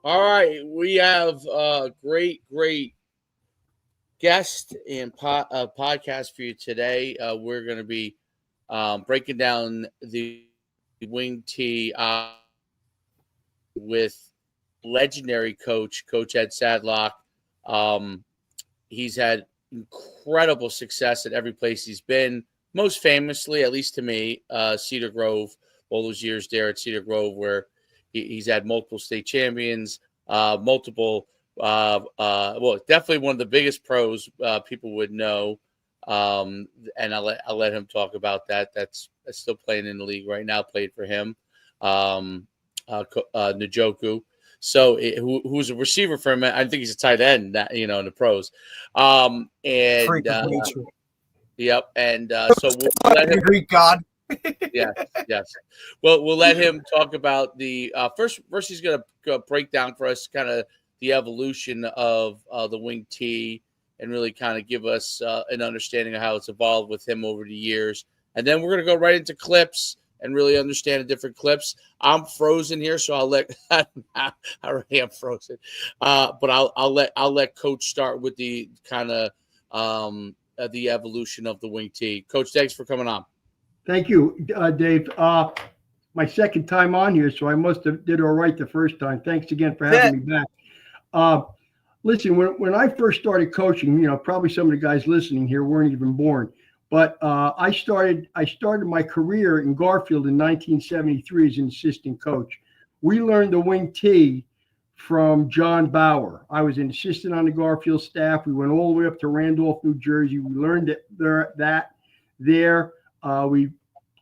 All right, we have a great guest and podcast for you today. We're going to be breaking down the wing tee with legendary Coach Ed Sadloch. Um, he's had incredible success at every place he's been. Most famously, at least to me, Cedar Grove. All those years there at Cedar Grove, where he's had multiple state champions, multiple. Well, definitely one of the biggest pros people would know. And I'll let him talk about that. That's still playing in the league right now. Played for him, Njoku. So who's a receiver for him? I think he's a tight end, in the pros. Freak of nature. Yep. And so we'll let him. Greek god. Yes. Well, we'll let him talk about the first. He's going to break down for us kind of the evolution of the wing tee and really kind of give us an understanding of how it's evolved with him over the years. And then we're going to go right into clips and really understand the different clips. I'm frozen here, so I'll let. I already am frozen, but I'll let Coach start with the kind of the evolution of the wing tee. Coach, thanks for coming on. Thank you, Dave. My second time on here, so I must have did all right the first time. Thanks again for having me back. Listen, when I first started coaching, probably some of the guys listening here weren't even born. But I started my career in Garfield in 1973 as an assistant coach. We learned the wing tee from John Bauer. I was an assistant on the Garfield staff. We went all the way up to Randolph, New Jersey. We learned it there. We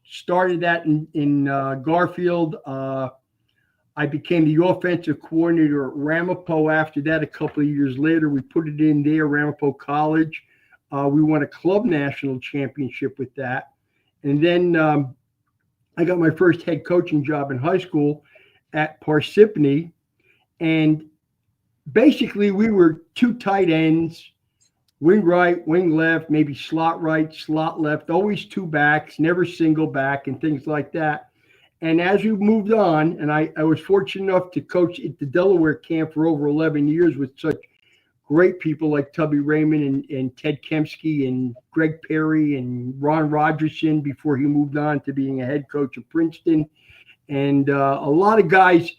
started that in Garfield. I became the offensive coordinator at Ramapo after that. A couple of years later, we put it in there, Ramapo College. We won a club national championship with that. And then I got my first head coaching job in high school at Parseghian. And basically, we were two tight ends, wing right, wing left, maybe slot right, slot left, always two backs, never single back and things like that. And as we moved on, and I was fortunate enough to coach at the Delaware camp for over 11 years with such great people like Tubby Raymond and Ted Kemsky and Greg Perry and Ron Rogerson before he moved on to being a head coach of Princeton. And a lot of guys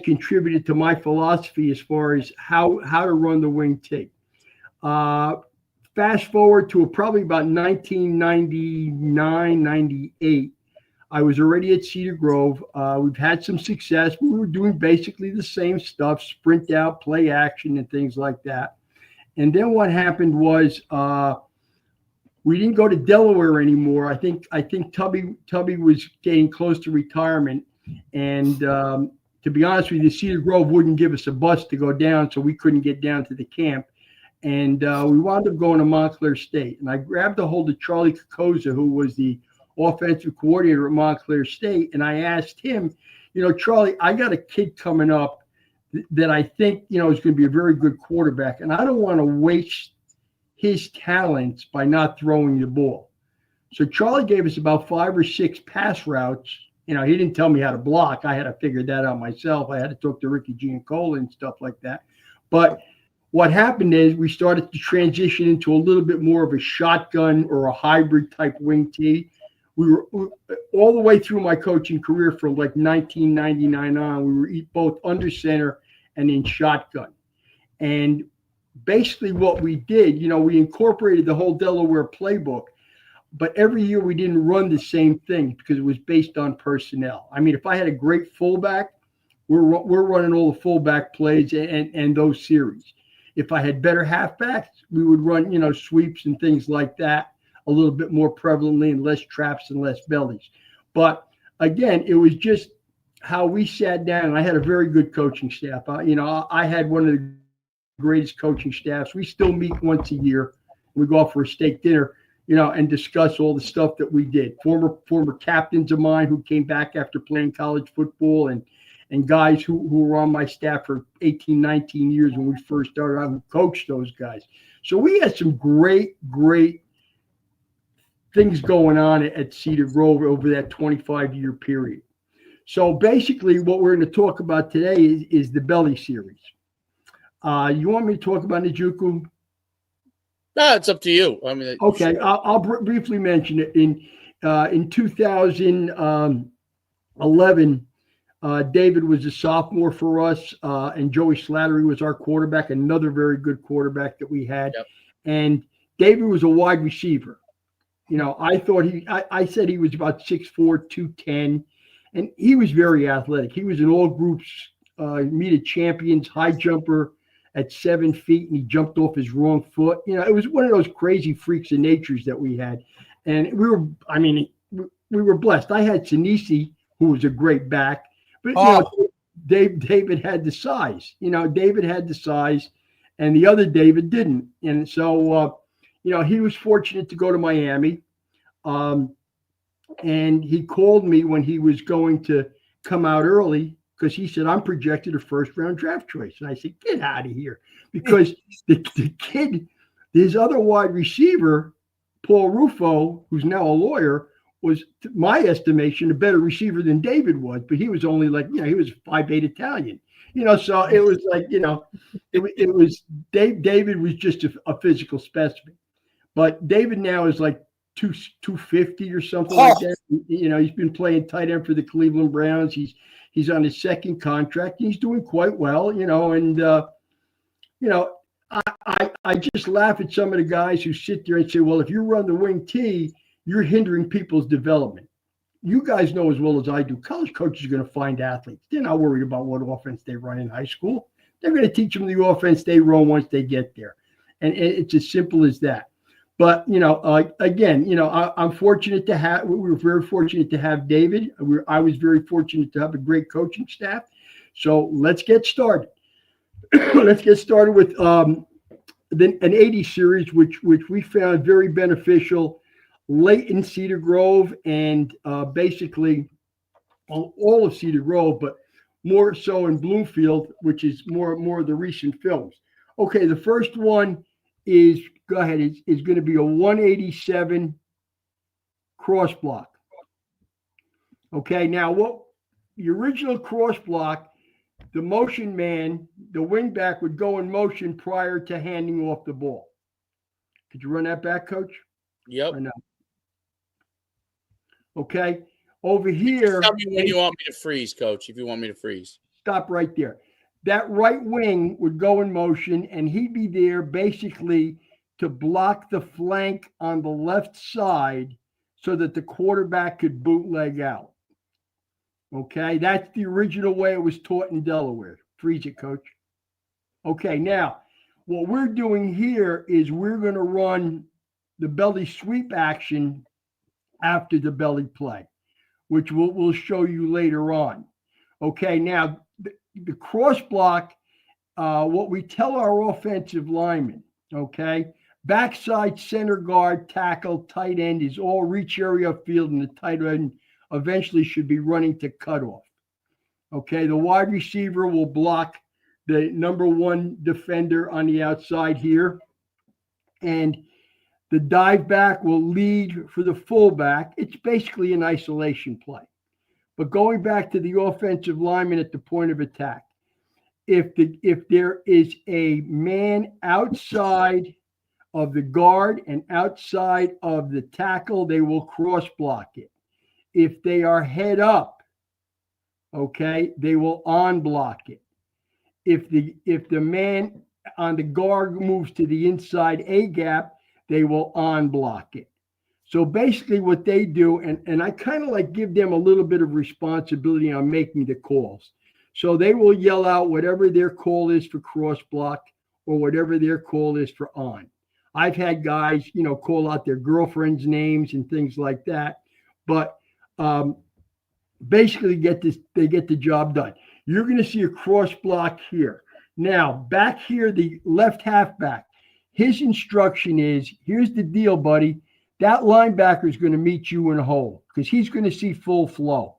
contributed to my philosophy as far as how to run the wing tee. Fast forward to probably about 1999, 98. I was already at Cedar Grove. We've had some success. We were doing basically the same stuff, sprint out, play action, and things like that. And then what happened was we didn't go to Delaware anymore. I think Tubby was getting close to retirement. And to be honest with you, Cedar Grove wouldn't give us a bus to go down, so we couldn't get down to the camp. And we wound up going to Montclair State. And I grabbed a hold of Charlie Kokoza, who was the offensive coordinator at Montclair State. And I asked him, Charlie, I got a kid coming up that I think, is going to be a very good quarterback. And I don't want to waste his talents by not throwing the ball. So Charlie gave us about 5 or 6 pass routes. He didn't tell me how to block. I had to figure that out myself. I had to talk to Ricky Giancola and stuff like that. But what happened is we started to transition into a little bit more of a shotgun or a hybrid type wing tee. We were all the way through my coaching career from like 1999 on. We were both under center and in shotgun. And basically what we did, we incorporated the whole Delaware playbook, but every year we didn't run the same thing because it was based on personnel. I mean, if I had a great fullback, we're running all the fullback plays and those series. If I had better halfbacks, we would run, sweeps and things like that a little bit more prevalently and less traps and less bellies. But again, it was just how we sat down, and I had a very good coaching staff. I had one of the greatest coaching staffs. We still meet once a year. We go out for a steak dinner, and discuss all the stuff that we did. Former captains of mine who came back after playing college football and guys who were on my staff for 18, 19 years when we first started out, who coached those guys. So we had some great things going on at Cedar Grove over that 25-year period. So basically, what we're going to talk about today is the belly series. You want me to talk about Njuku? No, it's up to you. I mean, Okay, sure. I'll briefly mention it. In 2011, David was a sophomore for us, and Joey Slattery was our quarterback, another very good quarterback that we had. Yep. And David was a wide receiver. I thought I said he was about 6'4", 210, and he was very athletic. He was an all groups meet of champions, high jumper at 7 feet, and he jumped off his wrong foot. It was one of those crazy freaks of natures that we had. And we were blessed. I had Sinisi, who was a great back, but David had the size. David had the size, and the other David didn't. And so, he was fortunate to go to Miami. And he called me when he was going to come out early because he said, I'm projected a first-round draft choice. And I said, get out of here. Because the kid, his other wide receiver, Paul Rufo, who's now a lawyer, was, to my estimation, a better receiver than David was. But he was only like, he was 5'8" Italian. So it was like, it was David was just a physical specimen. But David now is like 250 or something like that. He's been playing tight end for the Cleveland Browns. He's on his second contract. And he's doing quite well, and I just laugh at some of the guys who sit there and say, well, if you run the wing T, you're hindering people's development. You guys know as well as I do, college coaches are going to find athletes. They're not worried about what offense they run in high school. They're going to teach them the offense they run once they get there. And it's as simple as that. But, again, I'm fortunate to have, we were very fortunate to have David. I was very fortunate to have a great coaching staff. So let's get started. Let's get started with an 80 series, which we found very beneficial late in Cedar Grove and basically all of Cedar Grove, but more so in Bloomfield, which is more of the recent films. Okay, the first one is, go ahead, is going to be a 187 cross block. Okay, now what the original cross block, the motion man, the wing back would go in motion prior to handing off the ball. Could you run that back, Coach? Yep. Or no? Okay, over here. Tell me when you want me to freeze, Coach, if you want me to freeze. Stop right there. That right wing would go in motion, and he'd be there basically to block the flank on the left side so that the quarterback could bootleg out. Okay, that's the original way it was taught in Delaware. Freeze it, Coach. Okay, now what we're doing here is we're going to run the belly sweep action after the belly play, which we'll show you later on. Okay, now the cross block, what we tell our offensive linemen, okay, backside, center guard, tackle, tight end is all reach area of field, and the tight end eventually should be running to cutoff. Okay, the wide receiver will block the number one defender on the outside here, and the dive back will lead for the fullback. It's basically an isolation play. But going back to the offensive lineman at the point of attack, if there is a man outside of the guard and outside of the tackle, they will cross block it. If they are head up, okay, they will on block it. If the man on the guard moves to the inside A gap, they will on block it. So basically what they do, and I kind of like give them a little bit of responsibility on making the calls. So they will yell out whatever their call is for cross block or whatever their call is for on. I've had guys, call out their girlfriends' names and things like that. But basically they get the job done. You're going to see a cross block here. Now, back here, the left halfback, his instruction is, here's the deal, buddy. That linebacker is going to meet you in a hole because he's going to see full flow.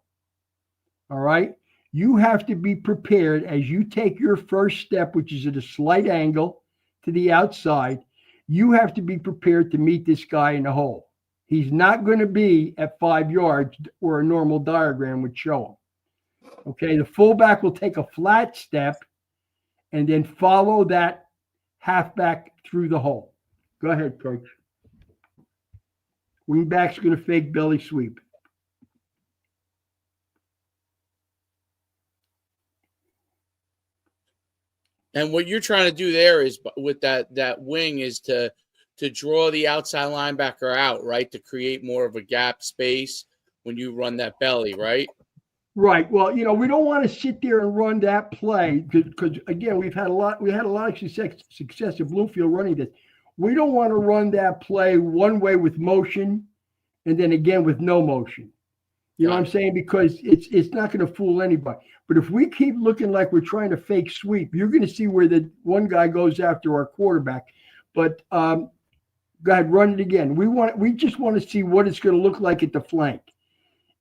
All right? You have to be prepared as you take your first step, which is at a slight angle to the outside. You have to be prepared to meet this guy in the hole. He's not going to be at 5 yards where a normal diagram would show him. Okay, the fullback will take a flat step and then follow that halfback through the hole. Go ahead, coach. Wingback's going to fake belly sweep. And what you're trying to do there is with that wing is to draw the outside linebacker out, right? To create more of a gap space when you run that belly, right? Right. Well, we don't want to sit there and run that play because again, we had a lot of success at Bloomfield running this. We don't want to run that play one way with motion and then again with no motion. You know what I'm saying? Because it's not going to fool anybody. But if we keep looking like we're trying to fake sweep, you're going to see where the one guy goes after our quarterback. But go ahead, run it again. We just want to see what it's going to look like at the flank.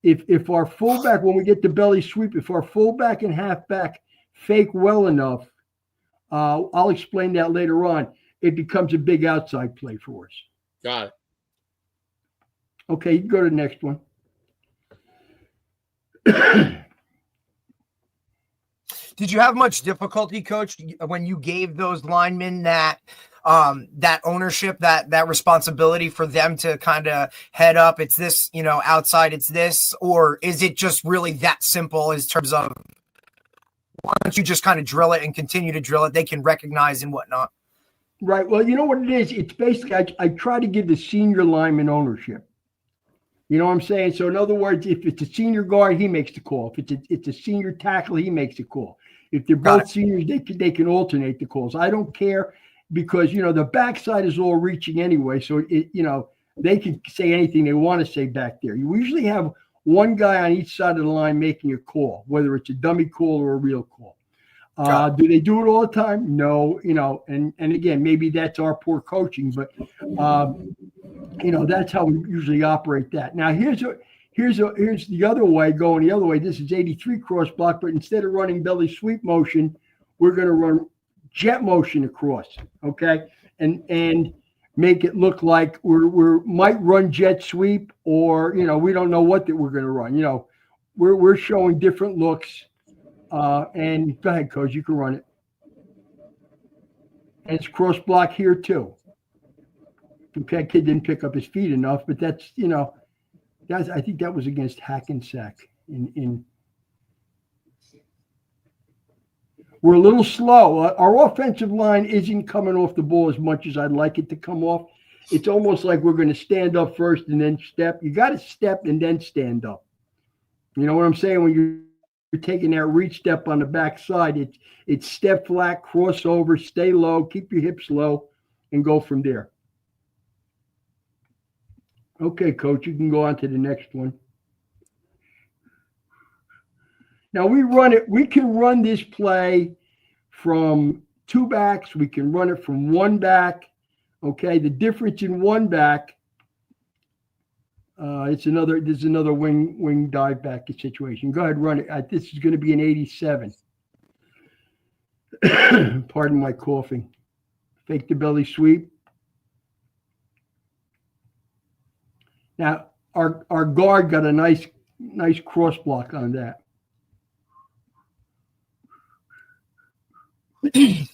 If our fullback, when we get the belly sweep, if our fullback and halfback fake well enough, I'll explain that later on. It becomes a big outside play for us. Got it. Okay, you can go to the next one. Did you have much difficulty, Coach, when you gave those linemen that ownership, that responsibility for them to kind of head up? It's this, outside, it's this, or is it just really that simple in terms of once you just kind of drill it and continue to drill it, they can recognize and whatnot? Right. Well, you know what it is? It's basically, I try to give the senior lineman ownership. You know what I'm saying? So in other words, if it's a senior guard, he makes the call. If it's a senior tackle, he makes the call. If they're both seniors, they can alternate the calls. I don't care because, the backside is all reaching anyway. So, they can say anything they want to say back there. You usually have one guy on each side of the line making a call, whether it's a dummy call or a real call. Do they do it all the time? No, and again, maybe that's our poor coaching, but that's how we usually operate that. Now here's the other way, going the other way. This is 83 cross block, but instead of running belly sweep motion, we're going to run jet motion across, okay? And make it look like we might run jet sweep, or we don't know what that we're going to run. We're showing different looks. And go ahead, coach, you can run it. And it's cross block here too. Okay, kid didn't pick up his feet enough, but that's I think that was against Hackensack. We're a little slow. Our offensive line isn't coming off the ball as much as I'd like it to come off. It's almost like we're going to stand up first and then step. You got to step and then stand up. You know what I'm saying? When you're taking that reach step on the backside, it's step flat, crossover, stay low, keep your hips low, and go from there. Okay, coach, you can go on to the next one. Now we can run this play from two backs. We can run it from one back. Okay, the difference in one back, there's another wing dive back situation. Go ahead, run it. This is going to be an 87. Pardon my coughing. Fake the belly sweep. Now, our guard got a nice cross block on that.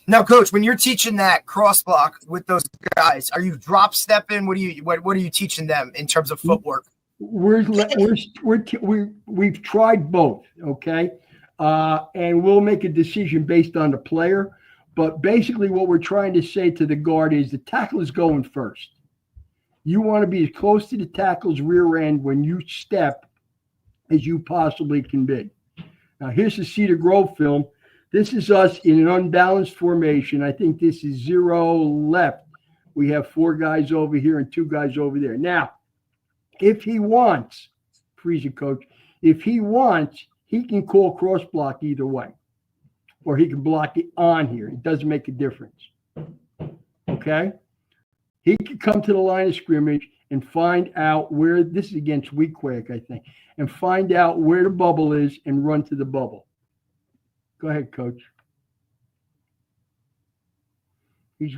Now, Coach, when you're teaching that cross block with those guys, are you drop stepping? What are you teaching them in terms of footwork? We've tried both, okay, and we'll make a decision based on the player. But basically, what we're trying to say to the guard is the tackle is going first. You want to be as close to the tackle's rear end when you step as you possibly can be. Now, here's the Cedar Grove film. This is us in an unbalanced formation. I think this is 0 left. We have 4 guys over here and 2 guys over there. Now, if he wants, freeze it, coach, if he wants, he can call cross block either way. Or he can block it on here. It doesn't make a difference. Okay? He could come to the line of scrimmage and find out where, this is against Weequahic, I think, and find out where the bubble is and run to the bubble. Go ahead, coach. He's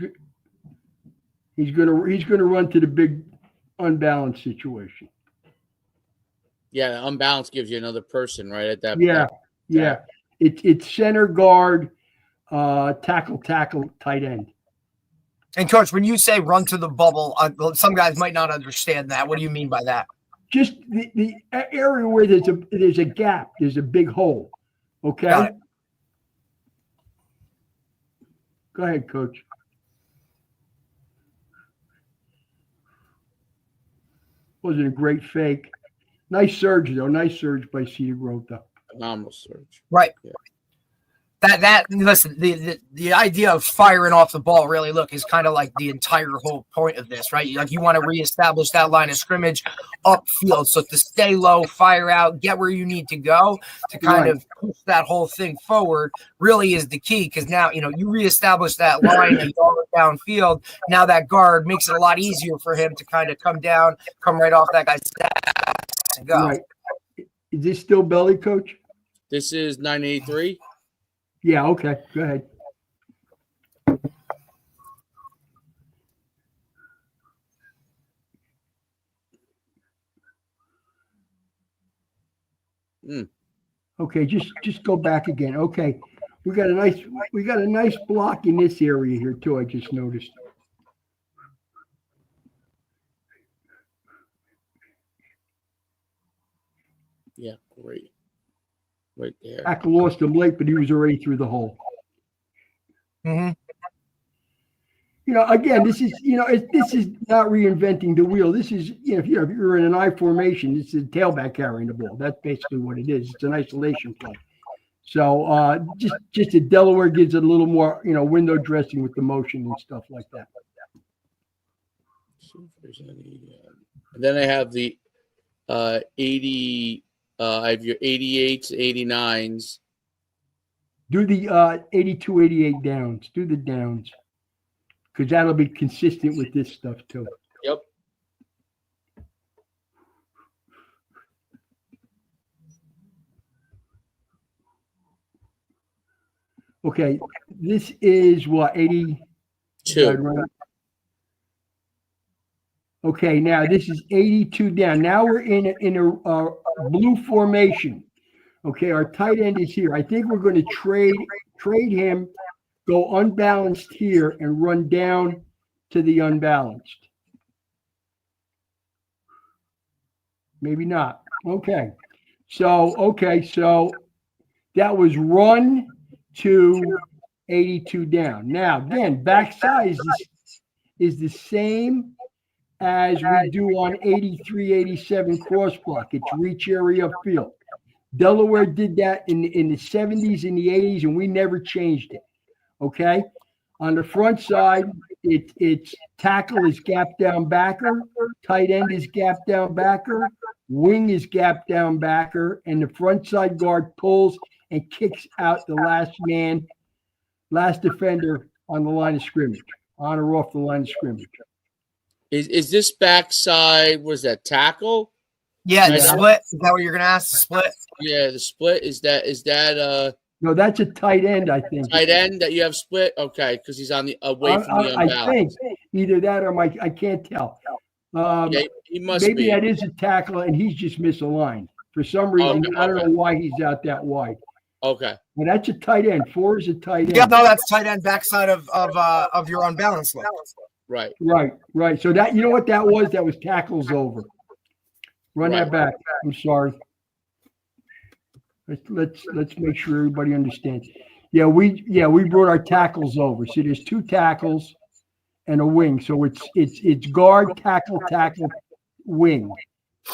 gonna run to the big unbalanced situation. Yeah, unbalanced gives you another person right at that. Yeah, Yeah. It's center guard, tackle, tight end. And coach, when you say run to the bubble, some guys might not understand that. What do you mean by that? Just the area where there's a gap, there's a big hole. Okay. Got it. Go ahead, coach. Wasn't a great fake. Nice surge though. Nice surge by Cedar Grove though. Phenomenal surge. Right. Yeah. That listen, the idea of firing off the ball really is kind of like the entire whole point of this, right? Like you want to reestablish that line of scrimmage upfield. So to stay low, fire out, get where you need to go to kind of push that whole thing forward really is the key. Because now, you reestablish that line and go downfield. Now that guard makes it a lot easier for him to kind of come down, come right off that guy's back and go. Right. Is this still belly, coach? This is 983. Yeah, okay. Go ahead. Okay, just go back again. Okay. We got a nice block in this area here too, I just noticed. Yeah, great. Right there. Tackle lost him late, but he was already through the hole. Mm-hmm. Again, this is not reinventing the wheel. This is, if you're in an I formation, this is a tailback carrying the ball. That's basically what it is. It's an isolation play. So just that Delaware gives it a little more, window dressing with the motion and stuff like that. See if there's any, and then I have the 80. I have your 88s, 89s. Do the 82, 88 downs. Do the downs. Because that'll be consistent with this stuff too. Yep. Okay. This is what, 2. Okay, now this is 82 down. Now we're in a blue formation. Okay, our tight end is here. I think we're going to trade him, go unbalanced here, and run down to the unbalanced. Maybe not. Okay. So that was run to 82 down. Now, again, backside is the same as we do on 83, 87 cross block. It's reach area of field. Delaware did that in the 70s and the 80s, and we never changed it. Okay? On the front side, it's tackle is gap down backer, tight end is gap down backer, wing is gap down backer, and the front side guard pulls and kicks out the last defender on the line of scrimmage, on or off the line of scrimmage. Is this backside, was that tackle? Yeah, the split. Is that what you're gonna ask? The split? Yeah, the split. Is that No, that's a tight end, I think. tight end that you have split? Okay, because he's on the away from the unbalanced. I think either that or I can't tell. Yeah, he must maybe be. that is a tackle and he's just misaligned. For some reason, Okay, I don't know why he's out that wide. Okay. But that's a tight end. 4 is a tight end. Yeah, no, that's tight end backside of your unbalanced leg. Right. Right. So that, you know what that was? That was tackles over. Run that back. I'm sorry. Let's make sure everybody understands. Yeah, we brought our tackles over. See, there's 2 tackles and a wing. So it's guard, tackle, wing.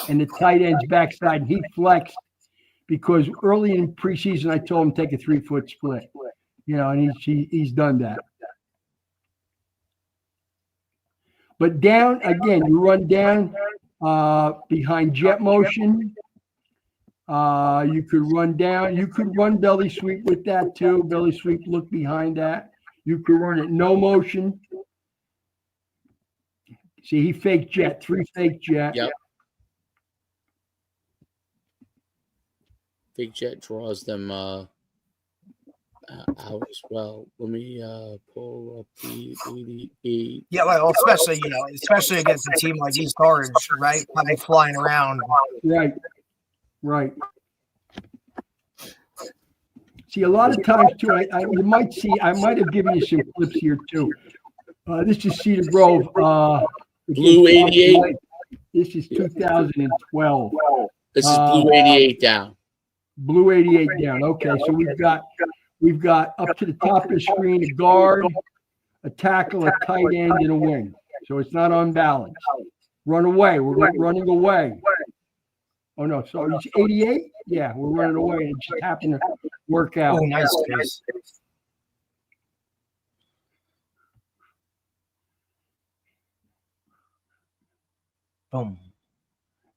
And the tight end's backside. And he flexed because early in preseason I told him take a 3-foot split. And he's done that. But down, again, you run down behind jet motion. You could run down. You could run belly sweep with that too. Belly sweep, look behind that. You could run it no motion. See, he fake jet, 3 fake jet. Yep. Big jet draws them out as well. Let me pull up the 88. Yeah, well, especially against a team like East Orange, right? Like flying around. Right. See, a lot of times too, you might see, I might have given you some clips here too. This is Cedar Grove. Blue 88. This is 2012. This is Blue 88 down. Blue 88 down. Okay, so we've got up to the top of the screen a guard, a tackle, a tight end, and a wing. So it's not unbalanced. Run away. We're running away. Oh no, so it's 88? Yeah, we're running away. It just happened to work out. Oh, nice face. Boom.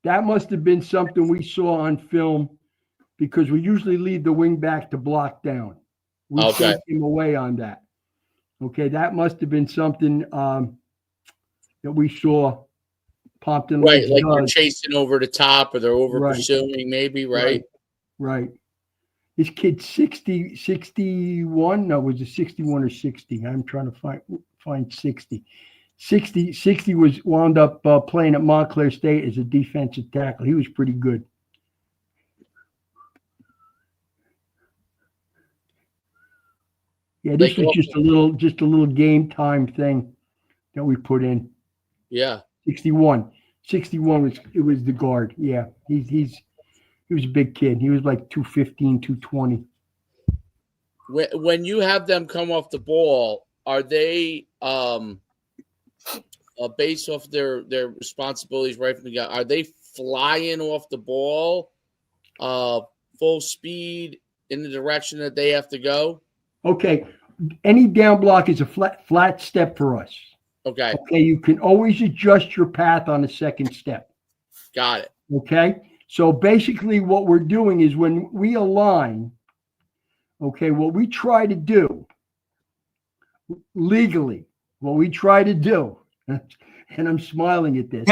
That must have been something we saw on film because we usually leave the wing back to block down. We sent him away on that. Okay, that must have been something that we saw. Pompton right, like they're chasing over the top or they're over pursuing, maybe, right? Right. This kid's 61. No, was it 61 or 60? I'm trying to find 60. 60 was wound up playing at Montclair State as a defensive tackle. He was pretty good. Yeah, this was just a little game time thing that we put in. Yeah. 61 was the guard. Yeah, he was a big kid. He was like 215, 220. When you have them come off the ball, are they based off their responsibilities right from the get? Are they flying off the ball full speed in the direction that they have to go? Okay, any down block is a flat step for us. Okay, you can always adjust your path on the second step. Got it. Okay, so basically what we're doing is when we align, okay, what we try to do legally, and I'm smiling at this,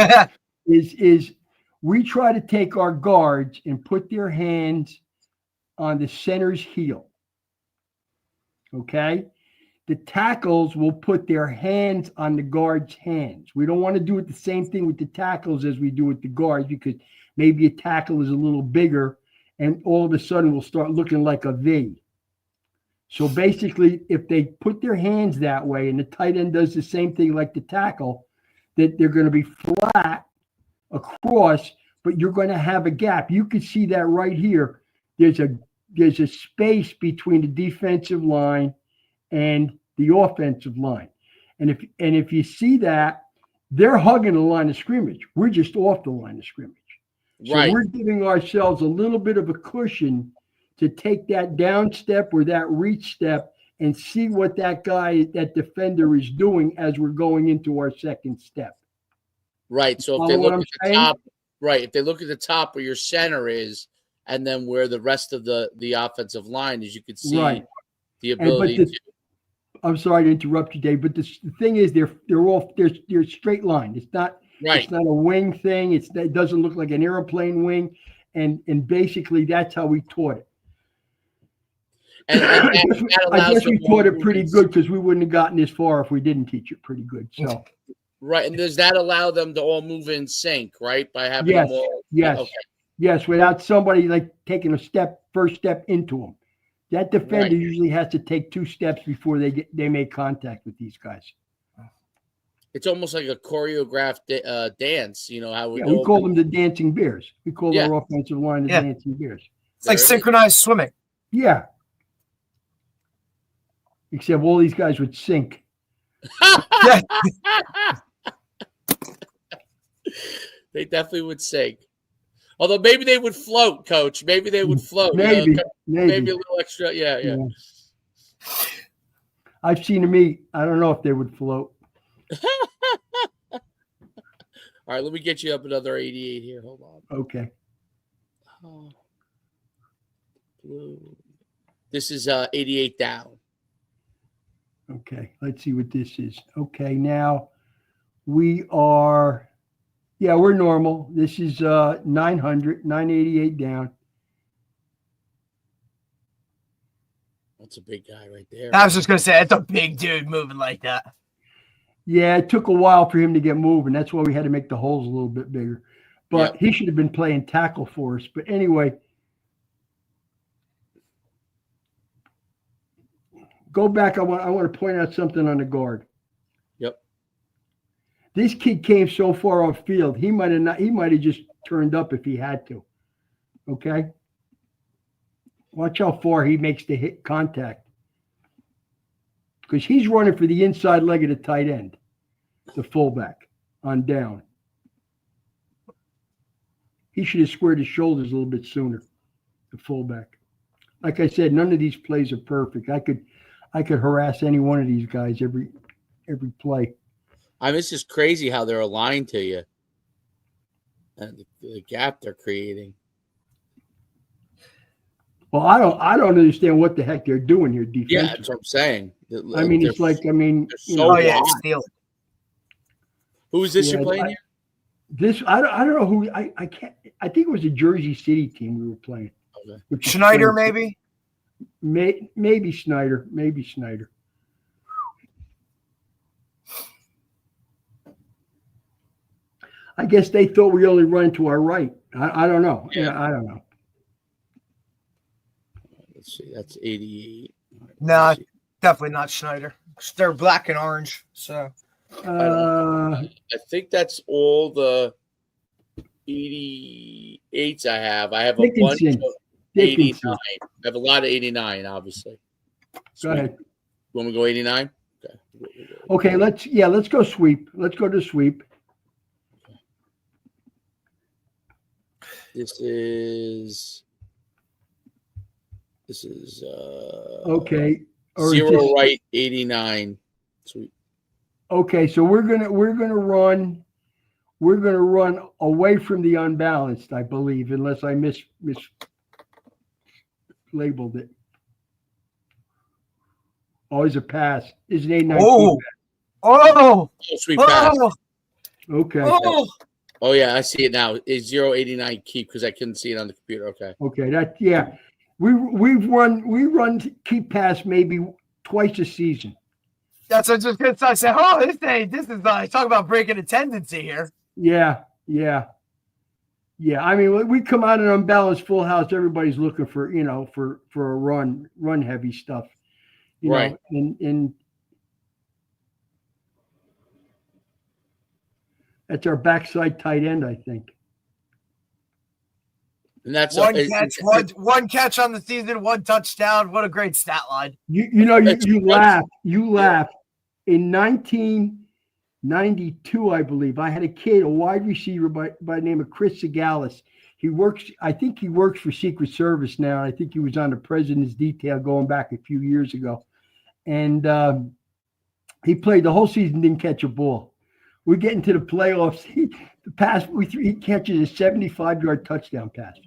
is we try to take our guards and put their hands on the center's heel. Okay? The tackles will put their hands on the guard's hands. We don't want to do it the same thing with the tackles as we do with the guards because maybe a tackle is a little bigger and all of a sudden we'll start looking like a V. So basically, if they put their hands that way and the tight end does the same thing like the tackle, that they're going to be flat across, but you're going to have a gap. You can see that right here. There's a space between the defensive line and the offensive line. And if you see that, they're hugging the line of scrimmage. We're just off the line of scrimmage. So we're giving ourselves a little bit of a cushion to take that down step or that reach step and see what that defender is doing as we're going into our second step. Right. So if they look at the top, if they look at the top where your center is, and then where the rest of the offensive line is, you could see the ability to. I'm sorry to interrupt you, Dave, but the thing is, they're straight line. It's not It's not a wing thing. It doesn't look like an airplane wing, and basically that's how we taught it. And I guess we taught it pretty good because we wouldn't have gotten this far if we didn't teach it pretty good. So. Right, and does that allow them to all move in sync, right? By having them all. Yes, without somebody like taking first step into them. That defender usually has to take 2 steps before they make contact with these guys. It's almost like a choreographed dance, how we call them the dancing bears. We call our offensive line the dancing bears. It's like synchronized swimming. Yeah. Except all these guys would sink. They definitely would sink. Although maybe they would float, Coach. Maybe they would float. Maybe a little extra. Yeah. I've seen them eat. I don't know if they would float. All right, let me get you up another 88 here. Hold on. Okay. Blue. This is 88 down. Okay, let's see what this is. Okay, now we are, we're normal. This is 988 down. That's a big guy right there. I was just going to say, that's a big dude moving like that. Yeah, it took a while for him to get moving. That's why we had to make the holes a little bit bigger. But he should have been playing tackle for us. But anyway, go back. I want to point out something on the guard. Yep. This kid came so far off field. He might have just turned up if he had to. Okay. Watch how far he makes the hit contact. Because he's running for the inside leg of the tight end, the fullback on down. He should have squared his shoulders a little bit sooner, the fullback. Like I said, none of these plays are perfect. I could harass any one of these guys every play. I mean, it's just crazy how they're aligned to you and the gap they're creating. Well, I don't understand what the heck they're doing here defensively. Yeah, that's what I'm saying. I mean, it's like, so steal. Who is this you're playing here? This I don't know who I can't. I think it was a Jersey City team we were playing. Okay. Schneider, maybe. Maybe Schneider. Maybe Schneider. I guess they thought we only run to our right. I don't know. Yeah, I don't know. Let's see. That's 88. No, definitely not Schneider. They're black and orange. So I think that's all the 88s I have. I have a bunch of 89. I have a lot of 89, obviously. Go ahead. You want me to go 89? Okay, let's go sweep. Let's go to sweep. This is okay. Or 0 right 89. Sweet. Okay, so we're gonna run away from the unbalanced, I believe, unless I mislabeled it. Oh, it's a pass. It's an 8-9. Sweet pass. Okay. Oh yeah, I see it now. It's 089 keep because I couldn't see it on the computer. Okay. Okay, we run keep pass maybe twice a season. That's what I was just gonna say. This is talk about breaking a tendency here. Yeah. I mean, we come out in unbalanced full house. Everybody's looking for for a run heavy stuff, right? And that's our backside tight end, I think. And that's one catch on the season, 1 touchdown. What a great stat line! You laugh. In 1992, I believe, I had a wide receiver by the name of Chris Segalis. I think he works for Secret Service now. I think he was on the President's detail going back a few years ago. And he played the whole season, didn't catch a ball. We get into the playoffs. He catches a 75-yard touchdown pass.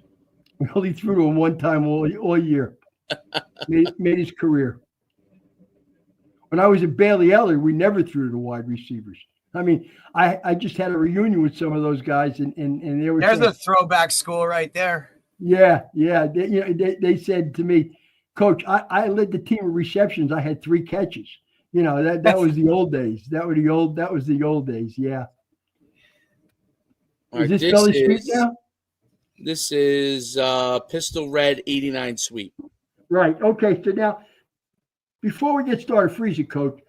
We only threw to him one time all year. Made his career. When I was at Bailey Eller, we never threw to the wide receivers. I mean, I just had a reunion with some of those guys, and they were. There's a throwback school right there. Yeah. They said to me, Coach, I led the team in receptions. I had 3 catches. That was the old days. That was the old days. Yeah. Right, is this Belly Sweep now? This is Pistol Red 89 Sweep. Right. Okay. So now, before we get started, freeze it, Coach.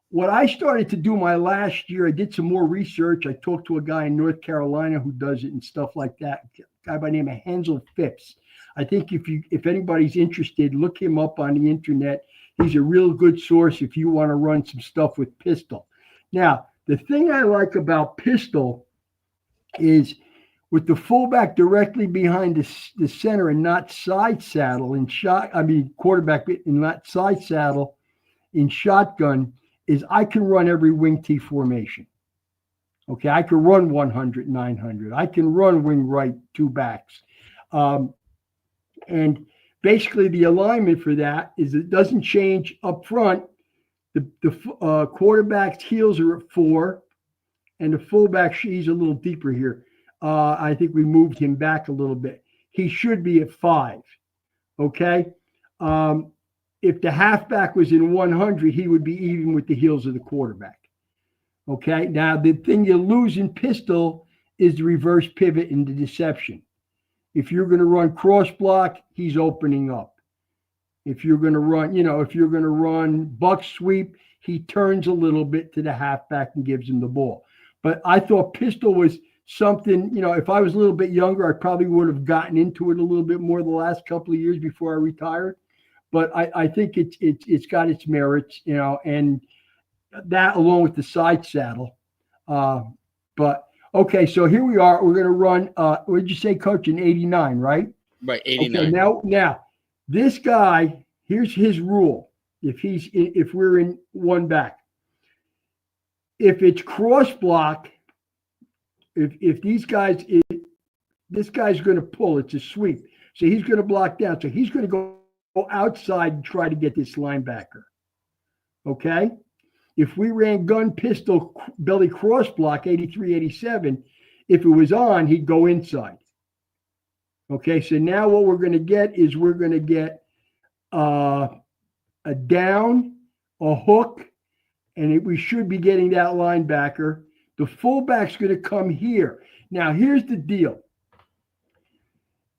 What I started to do my last year, I did some more research. I talked to a guy in North Carolina who does it and stuff like that. A guy by the name of Hensel Phipps. I think if anybody's interested, look him up on the internet. He's a real good source if you want to run some stuff with pistol. Now, the thing I like about pistol is with the fullback directly behind the center and not side saddle quarterback and not side saddle in shotgun, is I can run every wing T formation. Okay, I can run 100, 900. I can run wing right, 2 backs. And basically the alignment for that is it doesn't change up front. The quarterback's heels are at 4, and the fullback, he's a little deeper here. I think we moved him back a little bit. He should be at 5. Okay. If the halfback was in 100, he would be even with the heels of the quarterback. Okay. Now, the thing you lose in pistol is the reverse pivot and the deception. If you're going to run cross block, he's opening up. If you're going to run, if you're going to run buck sweep, he turns a little bit to the halfback and gives him the ball. But I thought pistol was something, if I was a little bit younger, I probably would have gotten into it a little bit more the last couple of years before I retired. But I think it's got its merits, and that along with the side saddle. But okay, so here we are. We're going to run. What did you say, Coach? In 89, right? Right, 89. Okay, now this guy. Here's his rule. If we're in one back, if it's cross block, if these guys, this guy's going to pull. It's a sweep, so he's going to block down. So he's going to go outside and try to get this linebacker. Okay. If we ran gun pistol belly cross block 83, 87, if it was on, he'd go inside. Okay, so now what we're going to get is we're going to get a down, a hook, and we should be getting that linebacker. The fullback's going to come here. Now, here's the deal.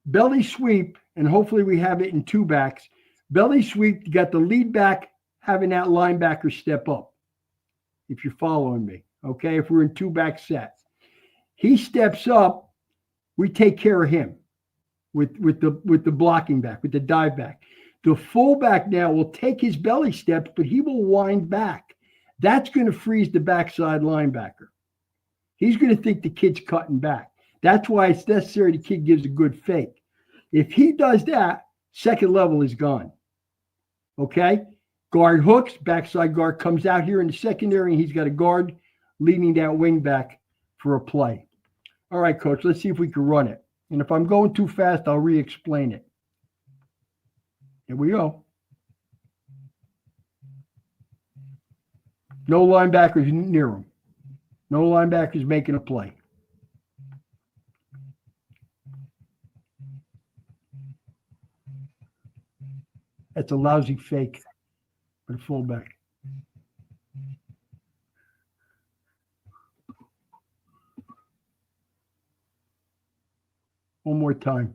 Belly sweep, and hopefully we have it in two backs. Belly sweep, you got the lead back having that linebacker step up. If you're following me, okay? If we're in two back sets, he steps up, we take care of him with the blocking back, with the dive back. The fullback now will take his belly steps, but he will wind back. That's going to freeze the backside linebacker. He's going to think the kid's cutting back. That's why it's necessary the kid gives a good fake. If he does that, second level is gone. Okay? Guard hooks, backside guard comes out here in the secondary, and he's got a guard leading that wing back for a play. All right, Coach, let's see if we can run it. And if I'm going too fast, I'll re-explain it. Here we go. No linebackers near him. No linebackers making a play. That's a lousy fake. For the fullback. One more time.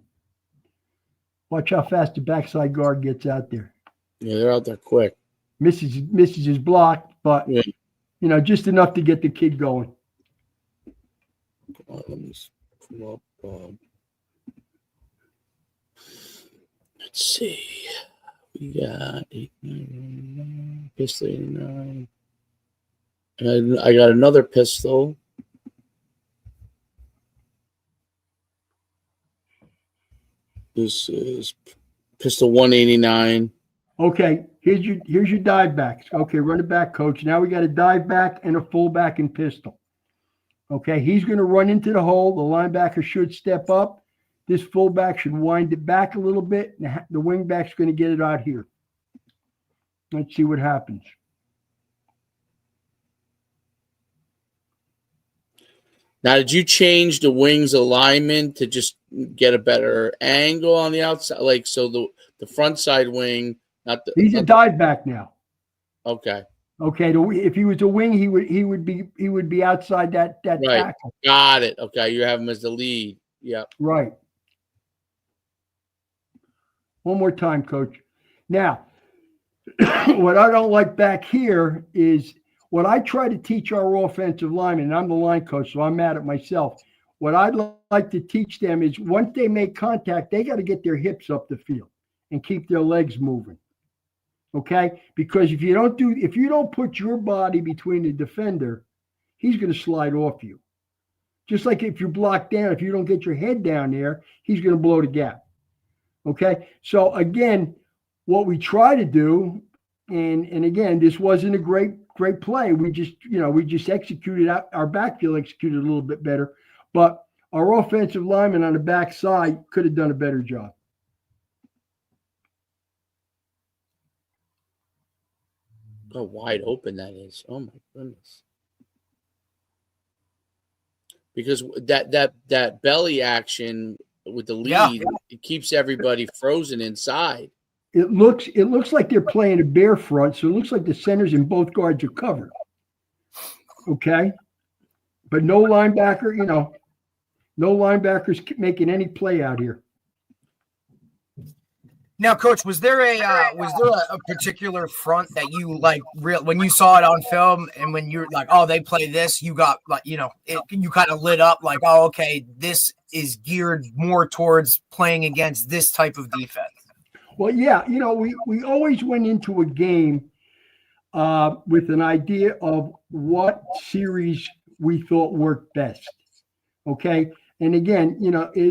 Watch how fast the backside guard gets out there. Yeah, they're out there quick. Misses his block, but just enough to get the kid going. Let me pull up. Let's see. We got 89, pistol 89. And I got another pistol. This is pistol 189. Okay, here's your dive backs. Okay, run it back, Coach. Now we got a dive back and a fullback and pistol. Okay, he's going to run into the hole. The linebacker should step up. This fullback should wind it back a little bit. The wingback's going to get it out here. Let's see what happens. Now, did you change the wing's alignment to just get a better angle on the outside? Like, so the front side wing, not the. He's a dive back now. Okay. Okay. If he was a wing, he would be outside that right. tackle. Got it. Okay, you have him as the lead. Yeah. Right. One more time, Coach. Now, what I don't like back here is what I try to teach our offensive linemen, and I'm the line coach, so I'm mad at myself. What I'd like to teach them is once they make contact, they got to get their hips up the field and keep their legs moving. Okay? Because if you don't put your body between the defender, he's going to slide off you. Just like if you're blocked down, if you don't get your head down there, he's going to blow the gap. Okay? So again, what we try to do, and again, this wasn't a great play. We just executed our backfield executed a little bit better, but our offensive lineman on the backside could have done a better job. How wide open that is. Oh my goodness. Because that belly action with the lead, it keeps everybody frozen inside. It looks like they're playing a bear front, so it looks like the centers and both guards are covered. Okay? But no linebacker, no linebackers making any play out here. Now, Coach, was there a particular front that you like when you saw it on film, and when you're like, oh, they play this, you got like, you kind of lit up like, oh, okay, this is geared more towards playing against this type of defense? Well, yeah, we always went into a game with an idea of what series we thought worked best. Okay. And again,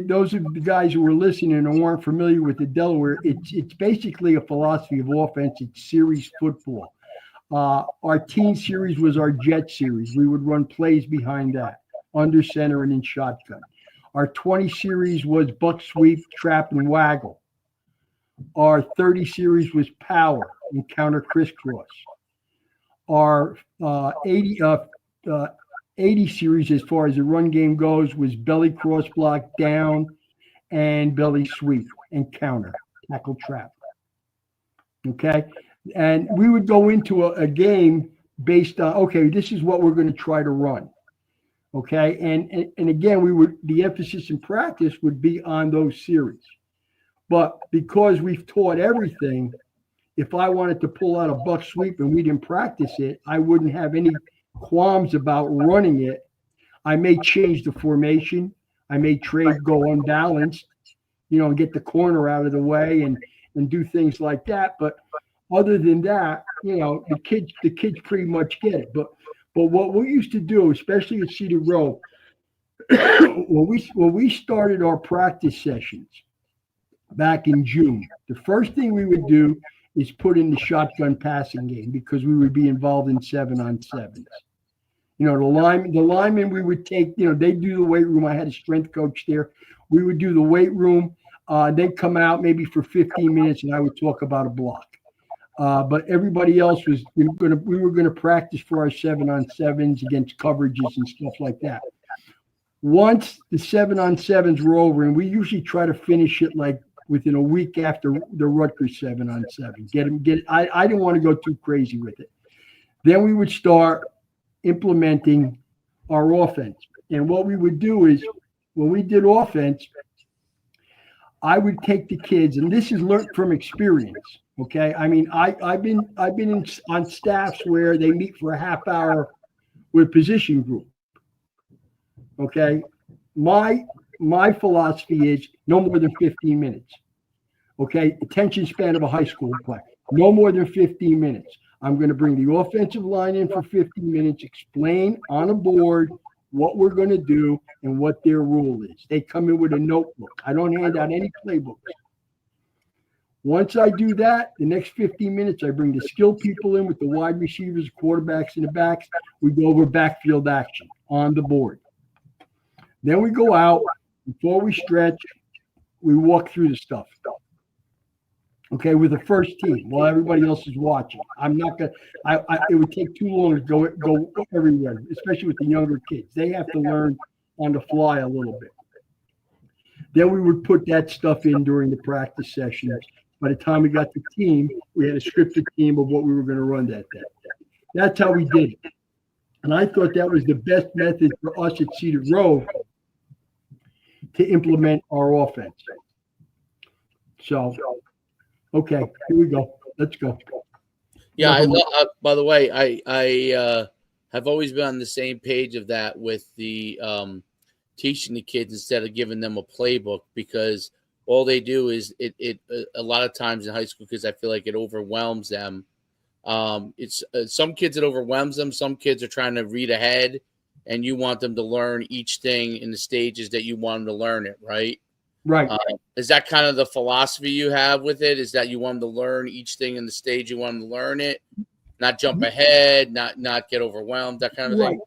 those of the guys who were listening and weren't familiar with the Delaware, it's basically a philosophy of offense. It's series football. Our teen series was our jet series. We would run plays behind that, under center and in shotgun. Our 20 series was buck sweep, trap, and waggle. Our 30 series was power and counter crisscross. Our 80 series, as far as the run game goes, was belly cross block down and belly sweep and counter, tackle trap. Okay. And we would go into a game based on, okay, this is what we're going to try to run. Okay. And again, the emphasis in practice would be on those series. But because we've taught everything, if I wanted to pull out a buck sweep and we didn't practice it, I wouldn't have any qualms about running it. I may change the formation. I may go unbalanced, and get the corner out of the way and do things like that. But other than that, the kids pretty much get it. But what we used to do, especially at Cedar Grove, when we started our practice sessions back in June, the first thing we would do is put in the shotgun passing game, because we would be involved in 7-on-7s. The linemen we would take, they'd do the weight room. I had a strength coach there. We would do the weight room. They'd come out maybe for 15 minutes and I would talk about a block. But everybody else we were going to practice for our 7-on-7s against coverages and stuff like that. Once the 7-on-7s were over, and we usually try to finish it like within a week after the Rutgers 7-on-7. I didn't want to go too crazy with it. Then we would start implementing our offense. And what we would do is, when we did offense, I would take the kids, and this is learned from experience. Okay. I mean, I've been on staffs where they meet for a half hour with a position group. Okay. My philosophy is no more than 15 minutes. Okay. Attention span of a high school player. No more than 15 minutes. I'm going to bring the offensive line in for 15 minutes, explain on a board what we're going to do and what their rule is. They come in with a notebook. I don't hand out any playbooks. Once I do that, the next 15 minutes, I bring the skilled people in with the wide receivers, quarterbacks, and the backs. We go over backfield action on the board. Then we go out. Before we stretch, we walk through the stuff. Okay, with the first team while everybody else is watching. I'm not gonna. It would take too long to go everywhere, especially with the younger kids. They have to learn on the fly a little bit. Then we would put that stuff in during the practice sessions. By the time we got the team, we had a scripted team of what we were going to run that day. That's how we did it. And I thought that was the best method for us at Cedar Grove to implement our offense. So, okay, here we go. Let's go. Yeah, by the way, I have always been on the same page of that with the teaching the kids instead of giving them a playbook, because all they do is it a lot of times in high school kids, I feel like it overwhelms them. It's some kids it overwhelms them. Some kids are trying to read ahead, and you want them to learn each thing in the stages that you want them to learn it, right? Right. Is that kind of the philosophy you have with it? Is that you want them to learn each thing in the stage you want them to learn it, not jump ahead, not get overwhelmed, that kind of thing?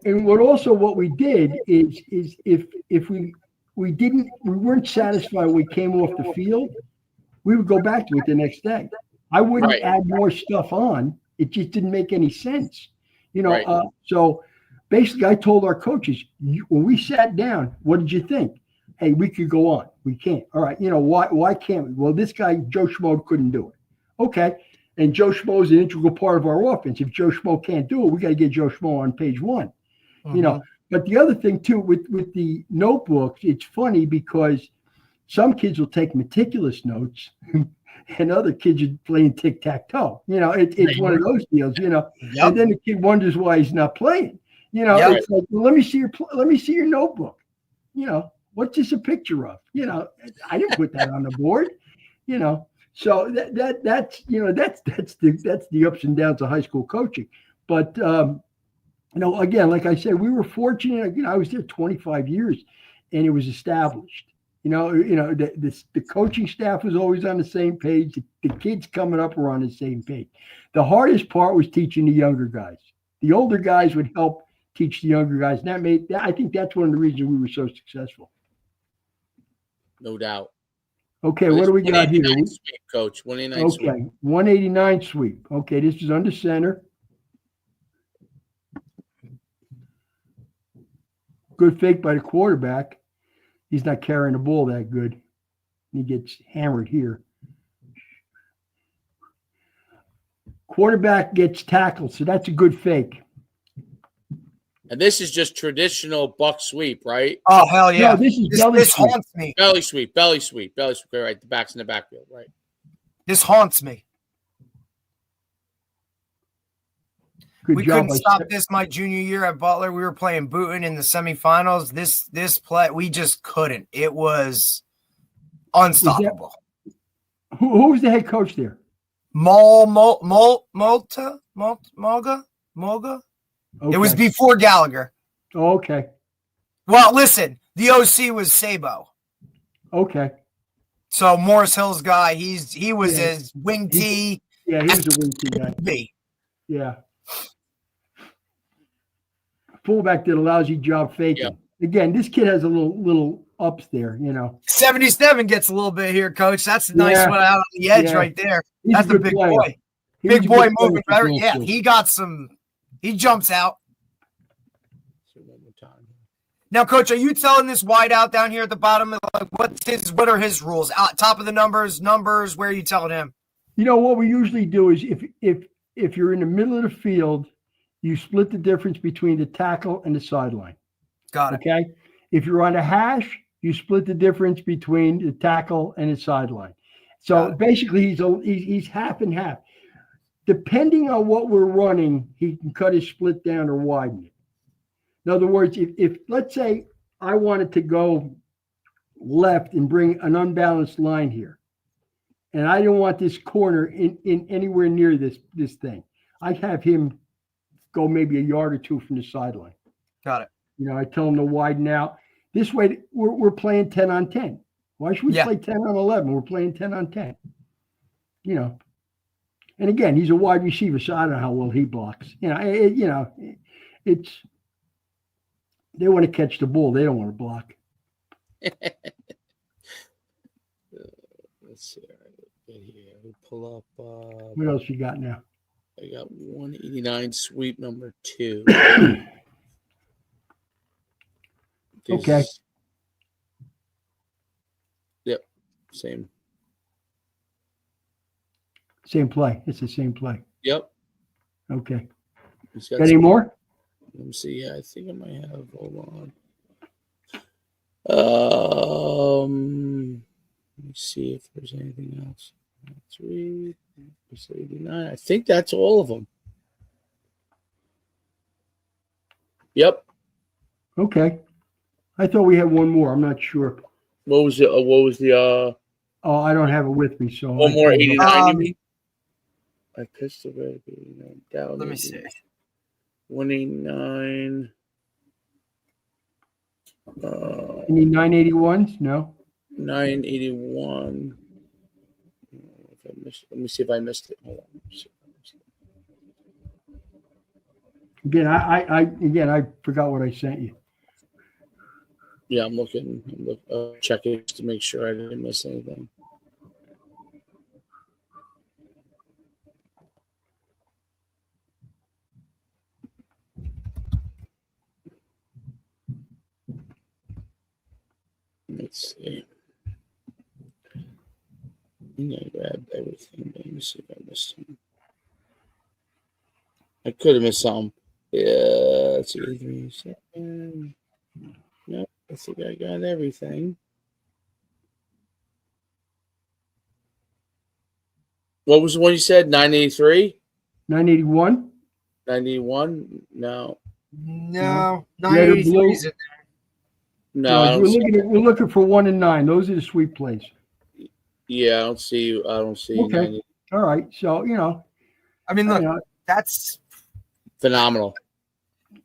And what we did is if we weren't satisfied when we came off the field, we would go back to it the next day. I wouldn't add more stuff on. It just didn't make any sense, so basically I told our coaches, when we sat down, what did you think? Hey, we could go on. We can't. All right. Why can't we? Well, this guy, Joe Schmo, couldn't do it. Okay. And Joe Schmo is an integral part of our offense. If Joe Schmo can't do it, we got to get Joe Schmo on page one. Mm-hmm. But the other thing too, with the notebooks, it's funny because some kids will take meticulous notes, and other kids are playing tic-tac-toe. It's one of those deals. Yep. And then the kid wonders why he's not playing. Yep. It's like, well, let me see your notebook. What's this a picture of? I didn't put that on the board. So that's the ups and downs of high school coaching. But again, like I said, we were fortunate. I was there 25 years, and it was established. The coaching staff was always on the same page. The kids coming up were on the same page. The hardest part was teaching the younger guys. The older guys would help teach the younger guys. And I think that's one of the reasons we were so successful. No doubt. Okay, what do we got here? Sweep, Coach. 189 sweep. Okay, 189 sweep. Okay, this is under center. Good fake by the quarterback. He's not carrying the ball that good. He gets hammered here. Quarterback gets tackled, so that's a good fake. And this is just traditional buck sweep, right? Oh, hell yeah. No, this is belly sweep. Haunts me. Belly sweep. Right, the back's in the backfield, right? This haunts me. Good we job. Couldn't stop this my junior year at Butler. We were playing Booton in the semifinals. This play, we just couldn't. It was unstoppable. Who was the head coach there? Molga? Okay. It was before Gallagher. Oh, okay. Well, listen, the OC was Sabo. Okay. So Morris Hill's guy, he was his wing T. Yeah, he was a wing T guy. Yeah. Fullback did a lousy job faking. Yeah. Again, this kid has a little ups there, 77 gets a little bit here, Coach. That's a nice one out on the edge right there. That's a big boy. Big boy moving better. Yeah, he got some. He jumps out. Now, Coach, are you telling this wide out down here at the bottom? What are his rules? Top of the numbers. Where are you telling him? What we usually do is if you're in the middle of the field, you split the difference between the tackle and the sideline. Got it. Okay. If you're on a hash, you split the difference between the tackle and the sideline. So basically, he's half and half. Depending on what we're running, he can cut his split down or widen it. In other words, if let's say I wanted to go left and bring an unbalanced line here, and I didn't want this corner in anywhere near this thing, I'd have him go maybe a yard or two from the sideline. Got it. I tell him to widen out. This way, we're playing 10 on 10. Why should we play 10 on 11? We're playing 10 on 10. And again, he's a wide receiver, so I don't know how well he blocks. It's they want to catch the ball. They don't want to block. Let's see. Here we pull up. What else you got now? I got 189 sweep number 2. Okay. Yep. Same. Same play. It's the same play. Yep. Okay. Got any more? Let me see. Yeah, I think I might have. Hold on. Let me see if there's anything else. 3, 89. I think that's all of them. Yep. Okay. I thought we had one more. I'm not sure. What was the? Oh, I don't have it with me. So one more 89. You mean? I pissed away. Down. Let me see. 189. Any 981s? No. 981. Let me see if I missed it. Hold on. Again, I forgot what I sent you. Yeah, I'm looking. Checking to make sure I didn't miss anything. Let's see. I think I grabbed everything. Let me see if I missed something. I could have missed some. Yeah, let's see. 3, 7. No, I think I got everything. What was the one you said? 983? 981? 91? No. No, Red or 983 blue? is it. No, I don't see. We're looking for 1 and 9. Those are the sweet plays. Yeah, I don't see. I don't see. Okay. 90. All right. So, I mean, look, you know, that's Phenomenal.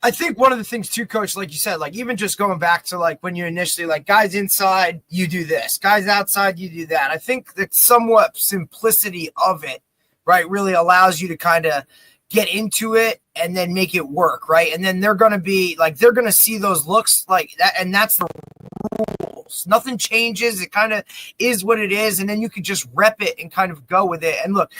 I think one of the things too, coach, like you said, like even just going back to like when you initially like guys inside, you do this, guys outside, you do that. I think the somewhat simplicity of it, right, really allows you to kind of get into it and then make it work, right? And then they're going to be like, they're going to see those looks like that. And that's the rules. Nothing changes. It kind of is what it is. And then you could just rep it and kind of go with it. And look,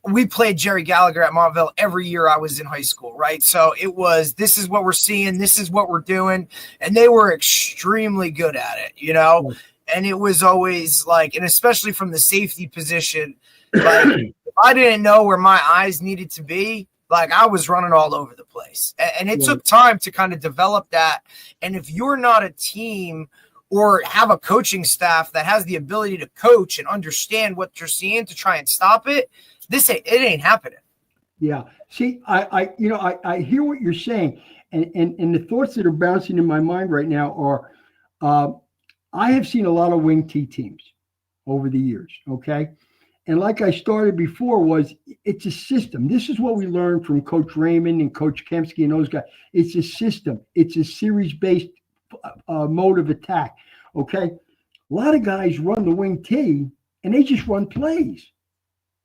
we played Jerry Gallagher at Montville every year I was in high school, right? So it was, this is what we're seeing, this is what we're doing. And they were extremely good at it, you know? And it was always like, and especially from the safety position, like if I didn't know where my eyes needed to be, like I was running all over the place. And it took time to kind of develop that. And if you're not a team or have a coaching staff that has the ability to coach and understand what you're seeing to try and stop it, it ain't happening. Yeah. See, I hear what you're saying, and the thoughts that are bouncing in my mind right now are, I have seen a lot of wing T teams over the years. Okay. And like I started before it's a system. This is what we learned from Coach Raymond and Coach Kempsky and those guys. It's a system. It's a series-based mode of attack. Okay. A lot of guys run the wing T and they just run plays.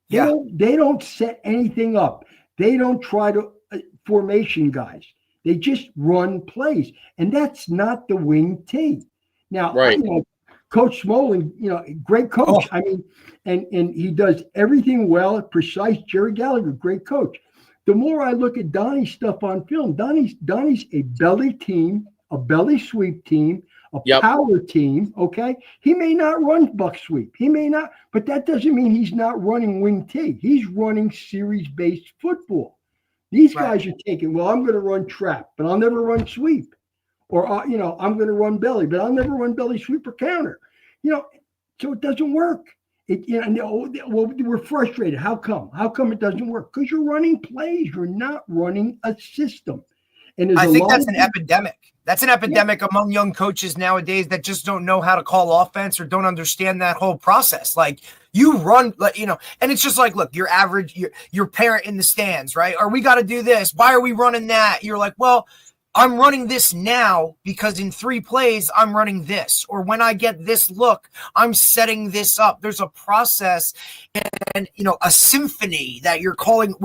They don't set anything up. They don't try to formation guys. They just run plays. And that's not the wing T. Now, right. Coach Smoling, great coach. I mean, and he does everything well, precise. Jerry Gallagher, great coach. The more I look at Donnie's stuff on film, Donnie's a belly team, a belly sweep team, a power team. Okay, he may not run buck sweep, he may not, but that doesn't mean he's not running wing T. He's running series-based football. These guys are taking, well, I'm going to run trap, but I'll never run sweep. Or, I'm going to run belly, but I'll never run belly sweep or counter. So it doesn't work. We're frustrated. How come? How come it doesn't work? Because you're running plays. You're not running a system. And I think that's an epidemic. That's an epidemic among young coaches nowadays that just don't know how to call offense or don't understand that whole process. Like you run, and it's just like, look, your average, your parent in the stands, right? Or we got to do this. Why are we running that? You're like, well, I'm running this now because in 3 plays, I'm running this. Or when I get this look, I'm setting this up. There's a process and, a symphony that you're calling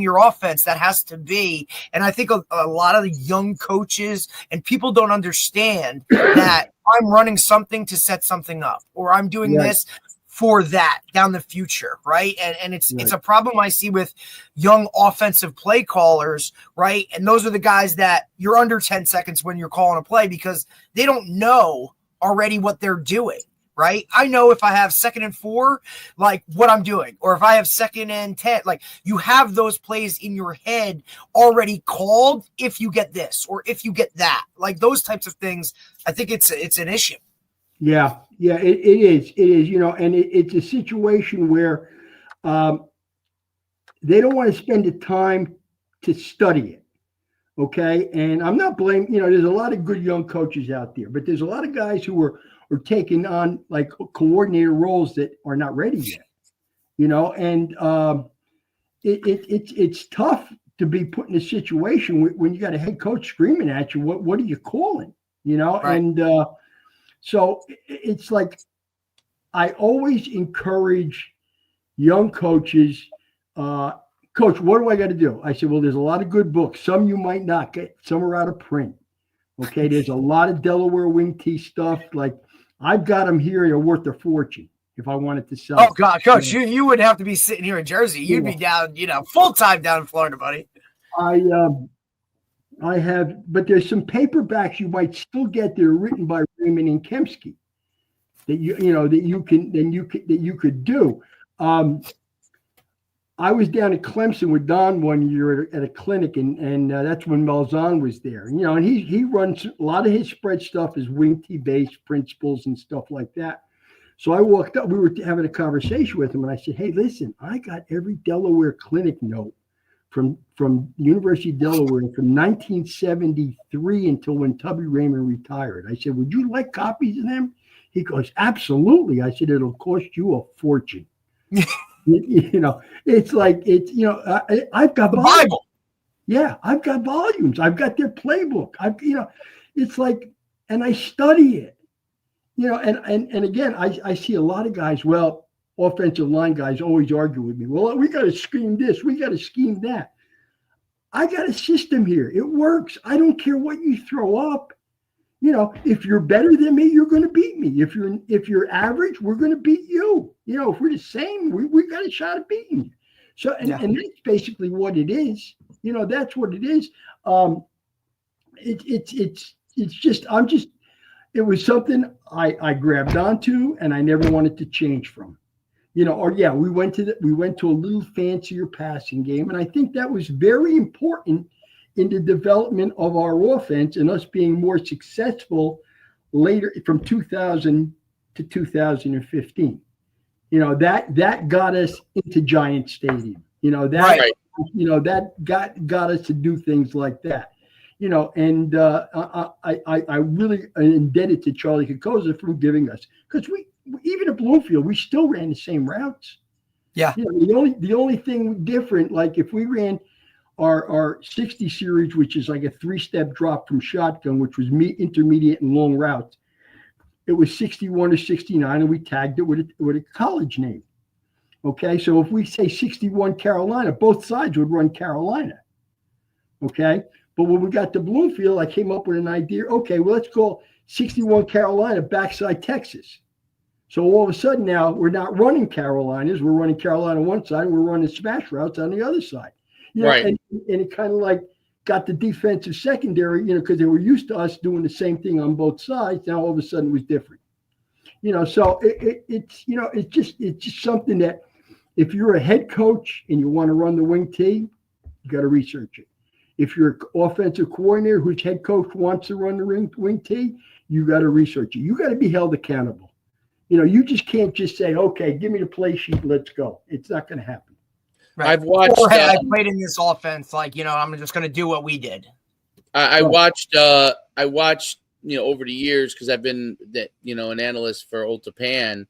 your offense that has to be. And I think a lot of the young coaches and people don't understand that I'm running something to set something up, or I'm doing this for that down the future, right? And it's a problem I see with young offensive play callers, right? And those are the guys that you're under 10 seconds when you're calling a play because they don't know already what they're doing, right? I know if I have 2nd and 4, like what I'm doing, or if I have 2nd and 10, like you have those plays in your head already called if you get this or if you get that, like those types of things. I think it's an issue. Yeah, it is. It is, and it's a situation where they don't want to spend the time to study it. Okay. And I'm not blaming, there's a lot of good young coaches out there, but there's a lot of guys who are taking on like coordinator roles that are not ready yet, and it's tough to be put in a situation when you got a head coach screaming at you, what are you calling, Right. And, so it's like I always encourage young coaches, Coach, what do I got to do? I said, well, there's a lot of good books. Some you might not get. Some are out of print. Okay, there's a lot of Delaware wing T stuff. Like I've got them here. They're worth a fortune if I wanted to sell. Oh, God, Coach, you wouldn't have to be sitting here in Jersey. You'd be down, full-time down in Florida, buddy. I have, but there's some paperbacks you might still get that are written by Raymond and Kempsky that you could do. I was down at Clemson with Don one year at a clinic, and that's when Malzahn was there. And he runs a lot of his spread stuff is wing T based principles and stuff like that. So I walked up. We were having a conversation with him, and I said, "Hey, listen, I got every Delaware clinic note from University of Delaware from 1973 until when Tubby Raymond retired." I said, "Would you like copies of them?" He goes, "Absolutely." I said, "It'll cost you a fortune." It's like I've got The volumes. Bible. Yeah, I've got volumes. I've got their playbook. It's like, and I study it. And again, I see a lot of guys. Well, offensive line guys always argue with me. Well, we got to scheme this. We got to scheme that. I got a system here. It works. I don't care what you throw up. If you're better than me, you're going to beat me. If you're average, we're going to beat you. If we're the same, we got a shot at beating you. So, and that's basically what it is. That's what it is. It's just, it was something I grabbed onto and I never wanted to change from. We went to a little fancier passing game, and I think that was very important in the development of our offense and us being more successful later from 2000 to 2015. That got us into Giant Stadium. That got us to do things like that. And I really am indebted to Charlie Kokoza for giving us, because we even at Bloomfield, we still ran the same routes. Yeah. The only thing different, like if we ran our 60 series, which is like a 3-step drop from shotgun, which was intermediate and long routes, it was 61 or 69, and we tagged it with a college name. Okay, so if we say 61 Carolina, both sides would run Carolina. Okay. But when we got to Bloomfield, I came up with an idea. Okay, well, let's call 61 Carolina backside Texas. So all of a sudden now we're not running Carolinas. We're running Carolina on one side, and we're running smash routes on the other side. And it kind of like got the defensive secondary, because they were used to us doing the same thing on both sides. Now all of a sudden it was different. So it's just something that if you're a head coach and you want to run the wing T, you got to research it. If you're an offensive coordinator whose head coach wants to run the wing T, you got to research it. You got to be held accountable. You just can't just say, okay, give me the play sheet, let's go. It's not going to happen. Right. I've watched. I played in this offense, I'm just going to do what we did. I watched. Over the years, because I've been an analyst for Old Japan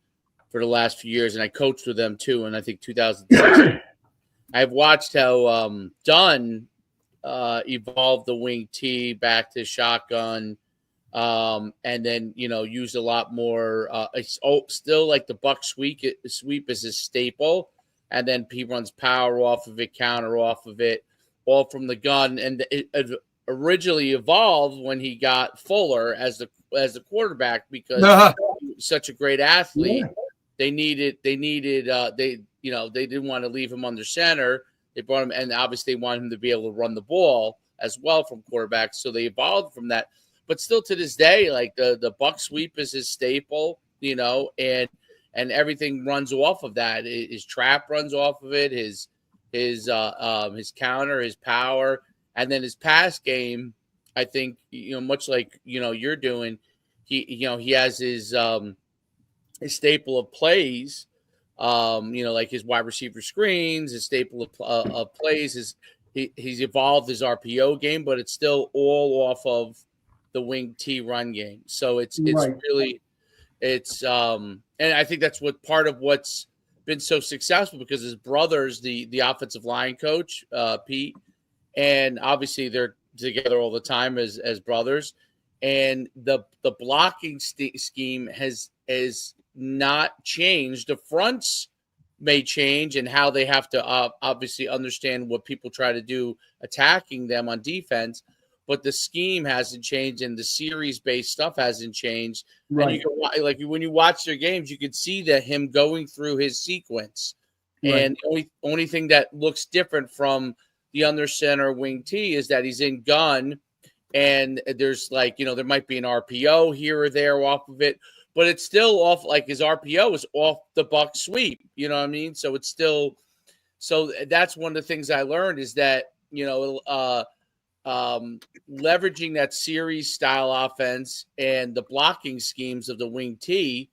for the last few years, and I coached with them too. And I think 2006, I've watched how Dunn evolved the wing T back to shotgun, and then used a lot more. It's still like the buck sweep is his staple, and then he runs power off of it, counter off of it, all from the gun. And it originally evolved when he got Fuller as the quarterback, because he was such a great athlete. Yeah. They didn't want to leave him under center. They brought him, and obviously they wanted him to be able to run the ball as well from quarterback. So they evolved from that. But still to this day, like the buck sweep is his staple, and everything runs off of that. His trap runs off of it, his counter, his power, and then his pass game. I think, much like you're doing, he has his staple of plays. Like his wide receiver screens, his staple of plays. He's evolved his RPO game, but it's still all off of the wing T run game. So it's really, and I think that's what part of what's been so successful, because his brother's the offensive line coach, Pete, and obviously they're together all the time as brothers, and the blocking scheme has not changed. The fronts may change, and how they have to obviously understand what people try to do attacking them on defense, but the scheme hasn't changed, and the series-based stuff hasn't changed. Right. And you can, when you watch their games, you can see that him going through his sequence. Right. And the only thing that looks different from the under center wing T is that he's in gun, and there's there might be an RPO here or there off of it, but it's still off. Like his RPO is off the buck sweep. You know what I mean? So it's still. So that's one of the things I learned, is that leveraging that series style offense and the blocking schemes of the wing T,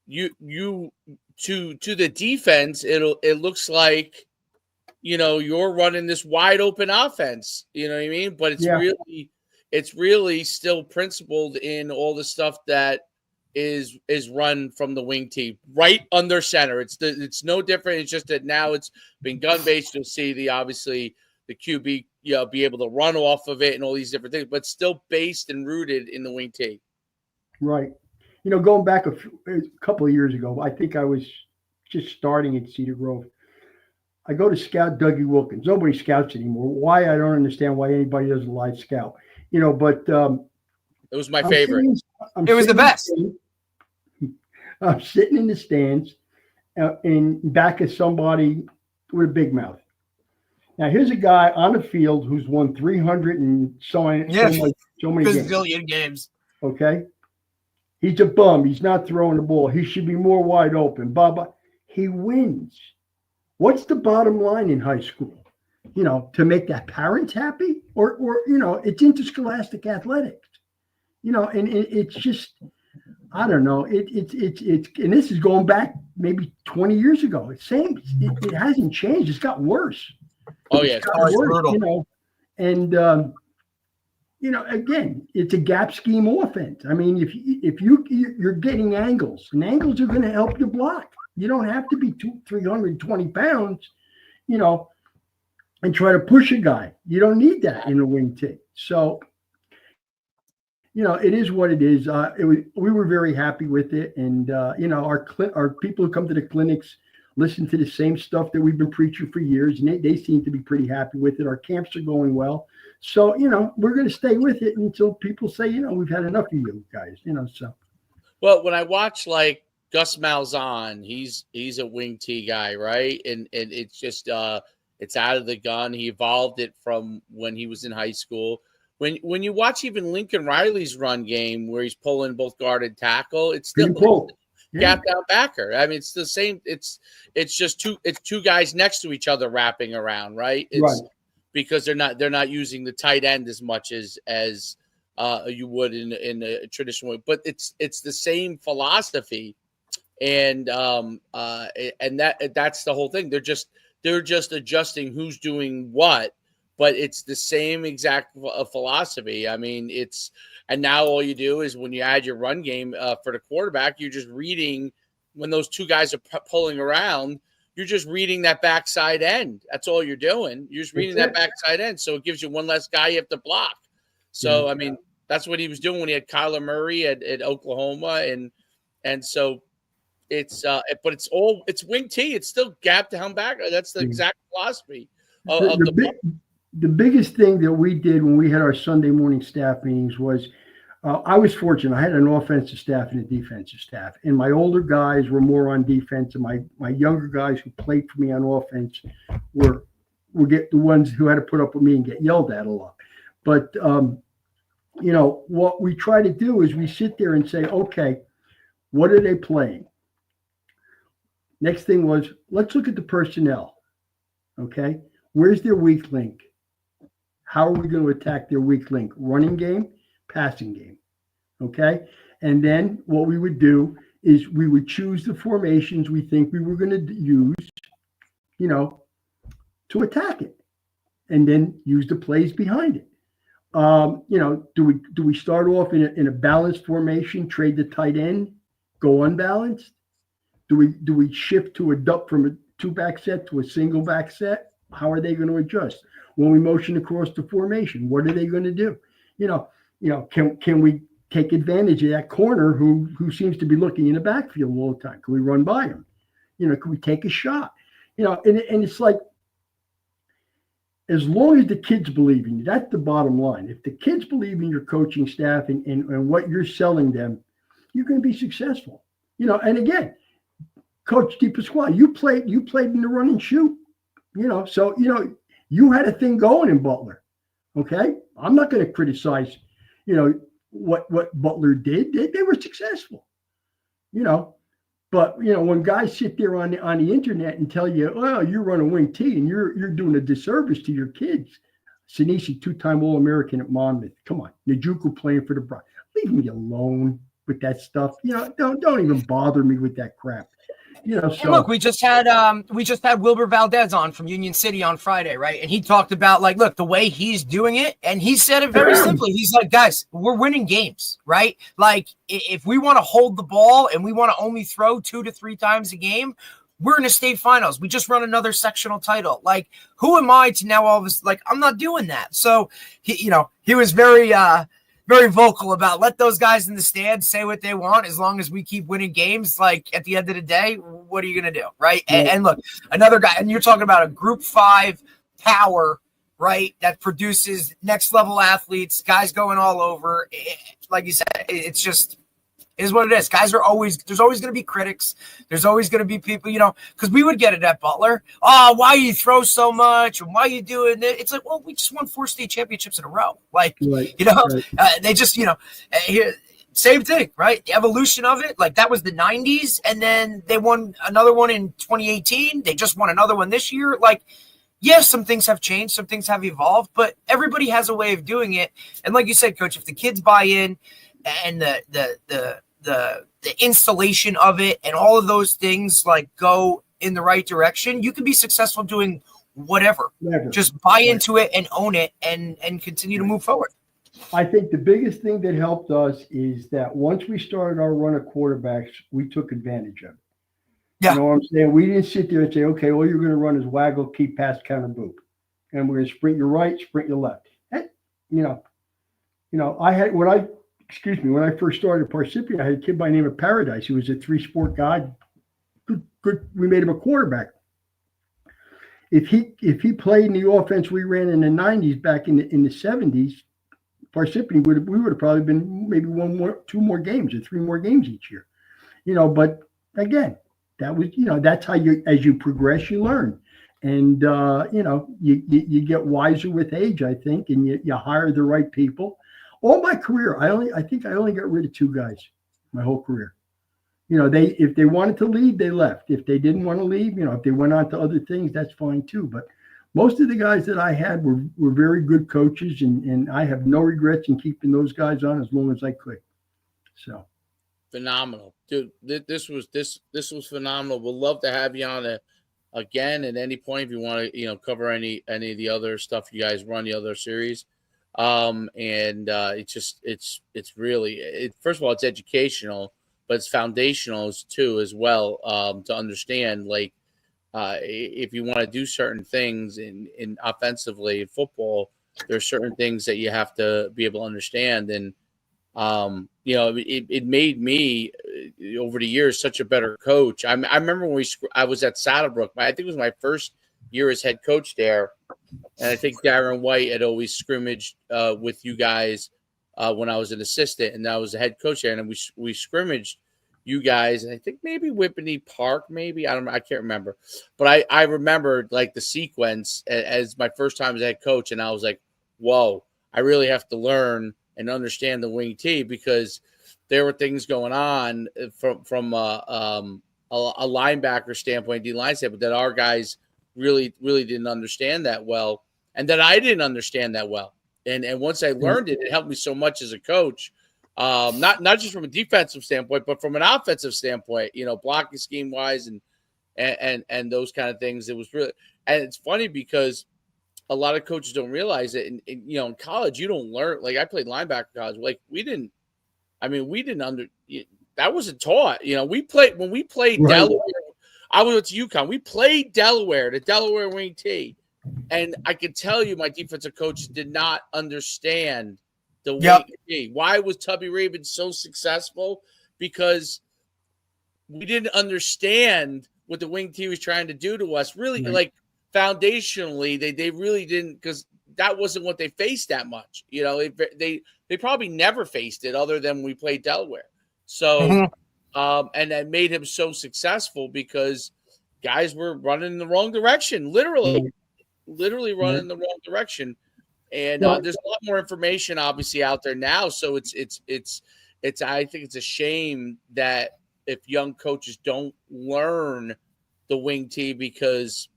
you to the defense, it looks like, you're running this wide open offense. You know what I mean? But it's really still principled in all the stuff that is run from the wing tee right under center. It's no different. It's just that now it's been gun based. You'll see obviously the QB be able to run off of it and all these different things, but still based and rooted in the wing tee. Right. Going back a couple of years ago, I think I was just starting at Cedar Grove. I go to scout Dougie Wilkins. Nobody scouts anymore. Why? I don't understand why anybody doesn't live scout. But it was my favorite. It was the best. I'm sitting in the stands in back of somebody with a big mouth. Now here's a guy on the field who's won 300 and so many games. Okay. He's a bum. He's not throwing the ball. He should be more wide open. Baba. He wins. What's the bottom line in high school? To make that parents happy, or it's interscholastic athletics. And it's just, I don't know. It's and this is going back maybe 20 years ago. It's same. It hasn't changed. It's got worse. Oh yeah, it's brutal. And again, it's a gap scheme offense. I mean, if you're getting angles, and angles are going to help you block. You don't have to be 320 pounds, and try to push a guy. You don't need that in a wing tee. So, it is what it is. We were very happy with it, and our people who come to the clinics listen to the same stuff that we've been preaching for years, and they seem to be pretty happy with it. Our camps are going well. So, we're going to stay with it until people say, we've had enough of you guys, so. Well, when I watch like Gus Malzahn, he's a wing tee guy, right? And it's just it's out of the gun. He evolved it from when he was in high school. When you watch even Lincoln Riley's run game where he's pulling both guard and tackle, it's still gap down backer. I mean, it's the same. It's just two guys next to each other wrapping around, right? It's right. Because they're not using the tight end as much as you would in a traditional way. But it's the same philosophy. And that's the whole thing. They're just adjusting who's doing what, but it's the same exact philosophy. I mean, and now all you do is when you add your run game for the quarterback, you're just reading when those two guys are pulling around. You're just reading that backside end. That's all you're doing. You're just reading that backside end, so it gives you one less guy you have to block. So I mean, that's what he was doing when he had Kyler Murray at Oklahoma, and so. But it's wing tee. It's still gap down back. That's the exact philosophy of the biggest thing that we did when we had our Sunday morning staff meetings was I was fortunate. I had an offensive staff and a defensive staff, and my older guys were more on defense, and my younger guys who played for me on offense were get the ones who had to put up with me and get yelled at a lot. But what we try to do is we sit there and say, okay, what are they playing? Next thing was, let's look at the personnel. Okay. Where's their weak link? How are we going to attack their weak link? Running game, passing game. Okay. And then what we would do is we would choose the formations we think we were going to use, to attack it, and then use the plays behind it. Do we start off in a balanced formation, trade the tight end, go unbalanced? Do we shift to from a two-back set to a single back set? How are they going to adjust? When we motion across the formation, what are they going to do? Can we take advantage of that corner who seems to be looking in the backfield all the time? Can we run by him? Can we take a shot? And it's like, as long as the kids believe in you, that's the bottom line. If the kids believe in your coaching staff and what you're selling them, you're going to be successful. And again, Coach Depascale, you played in the run and shoot, so you had a thing going in Butler. Okay. I'm not going to criticize, what Butler did. They were successful, but when guys sit there on the internet and tell you, well, you run a wing tee and you're doing a disservice to your kids. Sinisi, 2-time All-American at Monmouth. Come on. Njoku playing for the Bronx. Leave me alone. with that stuff. Don't even bother me with that crap. And look, we just had Wilbur Valdez on from Union City on Friday, right? And he talked about like, look, the way he's doing it, and he said it very simply. He's like, guys, we're winning games, right? Like, if we want to hold the ball and we want to only throw 2 to 3 times a game, we're in a state finals. We just run another sectional title. Like, who am I to now all of us? Like, I'm not doing that. So he was very vocal about let those guys in the stands say what they want as long as we keep winning games. Like, at the end of the day, what are you going to do, right? Yeah. And look, another guy, and you're talking about a Group 5 power, right, that produces next-level athletes, guys going all over. Like you said, it's just is what it is. Guys there's always going to be critics. There's always going to be people, because we would get it at Butler. Oh, why you throw so much? And why you doing it? It's like, well, we just won 4 state championships in a row. Like, right. They just, same thing, right? The evolution of it. Like, that was the 90s. And then they won another one in 2018. They just won another one this year. Like, yes, some things have changed. Some things have evolved, but everybody has a way of doing it. And like you said, Coach, if the kids buy in and the installation of it and all of those things like go in the right direction, you can be successful doing whatever. Just buy into it and own it and continue to move forward. I think the biggest thing that helped us is that once we started our run of quarterbacks, we took advantage of it. Yeah. You know what I'm saying? We didn't sit there and say, okay, all you're going to run is waggle, keep, pass, counter, boop. And we're going to sprint your right, sprint your left. When I first started Parseghian, I had a kid by the name of Paradise. He was a 3-sport guy. Good. We made him a quarterback. If he played in the offense we ran in the 90s back in the 70s, Parseghian we would have probably been maybe 2 more games or 3 more games each year. But again, that was that's how as you progress, you learn. And you get wiser with age, I think, and you hire the right people. All my career, I think I only got rid of 2 guys my whole career. If they wanted to leave, they left. If they didn't want to leave, if they went on to other things, that's fine too. But most of the guys that I had were very good coaches, and I have no regrets in keeping those guys on as long as I could. So phenomenal, dude. This was phenomenal. We'll love to have you on again at any point if you want to cover any of the other stuff you guys run, the other series. It's really first of all, it's educational, but it's foundational too as well, to understand like if you want to do certain things in offensively in football, there's certain things that you have to be able to understand. And it made me over the years such a better coach. I remember when I was at Sadloch, I think it was my first year as head coach there. And I think Darren White had always scrimmaged with you guys when I was an assistant, and I was the head coach there. And we scrimmaged you guys. I think maybe Whippany Park, maybe I can't remember, but I remembered like the sequence as my first time as head coach, and I was like, whoa, I really have to learn and understand the wing T, because there were things going on from a linebacker standpoint, D-line standpoint, that our guys really didn't understand that well, and that I didn't understand that well. And once I learned it, it helped me so much as a coach, not just from a defensive standpoint, but from an offensive standpoint, blocking scheme wise and those kind of things. It was really, and it's funny because a lot of coaches don't realize it. And in college, you don't learn. Like I played linebacker in college. Like that wasn't taught. When we played right. Delaware. I went to UConn. We played Delaware, the Delaware wing T, and I can tell you my defensive coaches did not understand the wing T. Why was Tubby Raven so successful? Because we didn't understand what the wing T was trying to do to us. Really, like foundationally, they really didn't, because that wasn't what they faced that much. They probably never faced it other than we played Delaware. So. And that made him so successful because guys were running in the wrong direction, literally running in the wrong direction. And there's a lot more information obviously out there now. So it's I think it's a shame that if young coaches don't learn the wing T, because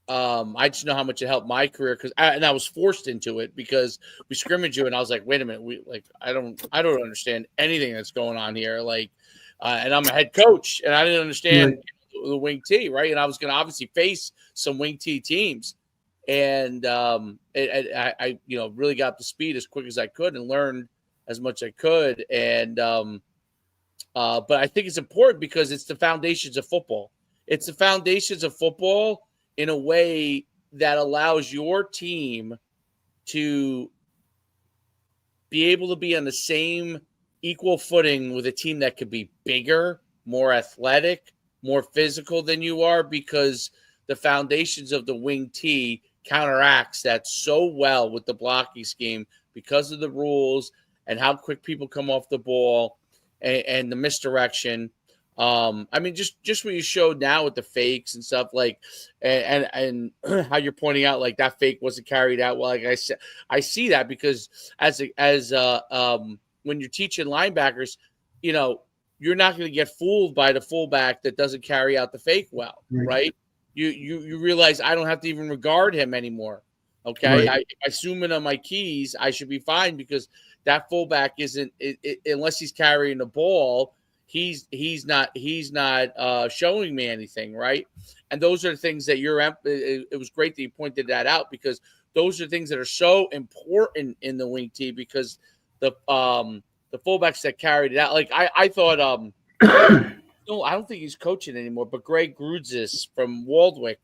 I just know how much it helped my career and I was forced into it because we scrimmaged you, and I was like, wait a minute, I don't understand anything that's going on here. Like, and I'm a head coach, and I didn't understand the wing T, right? And I was going to obviously face some wing T teams, and I really got up to speed as quick as I could and learned as much as I could, and but I think it's important because it's the foundations of football. It's the foundations of football in a way that allows your team to be able to be on the same equal footing with a team that could be bigger, more athletic, more physical than you are, because the foundations of the wing T counteracts that so well with the blocking scheme because of the rules and how quick people come off the ball and the misdirection. I mean, just what you showed now with the fakes and stuff, like, and how you're pointing out, like, that fake wasn't carried out well. Like I said, I see that because when you're teaching linebackers, you're not going to get fooled by the fullback that doesn't carry out the fake well, right? You realize I don't have to even regard him anymore. Okay, I zoom in on my keys, I should be fine because that fullback isn't unless he's carrying the ball. He's not showing me anything, right? And those are the things that it was great that you pointed that out, because those are things that are so important in the wing T, because the fullbacks that carried it out, like I thought, no, I don't think he's coaching anymore, but Greg Grudzis from Waldwick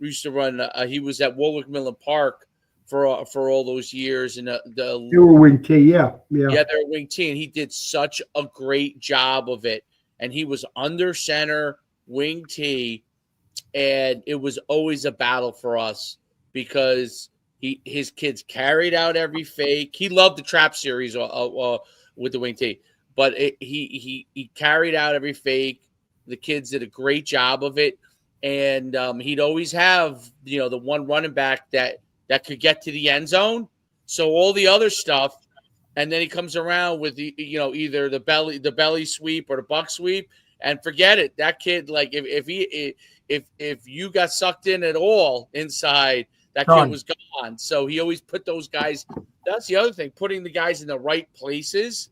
used to run. He was at Waldwick Millen Park for all those years, and they were wing T, yeah, they're wing T, and he did such a great job of it. And he was under center wing T, and it was always a battle for us because his kids carried out every fake. He loved the trap series with the wing T, but he carried out every fake. The kids did a great job of it, and he'd always have the one running back that could get to the end zone. So all the other stuff, and then he comes around with either the belly sweep or the buck sweep, and forget it. That kid, like, if you got sucked in at all inside, that kid was gone. So he always put those guys. That's the other thing, putting the guys in the right places.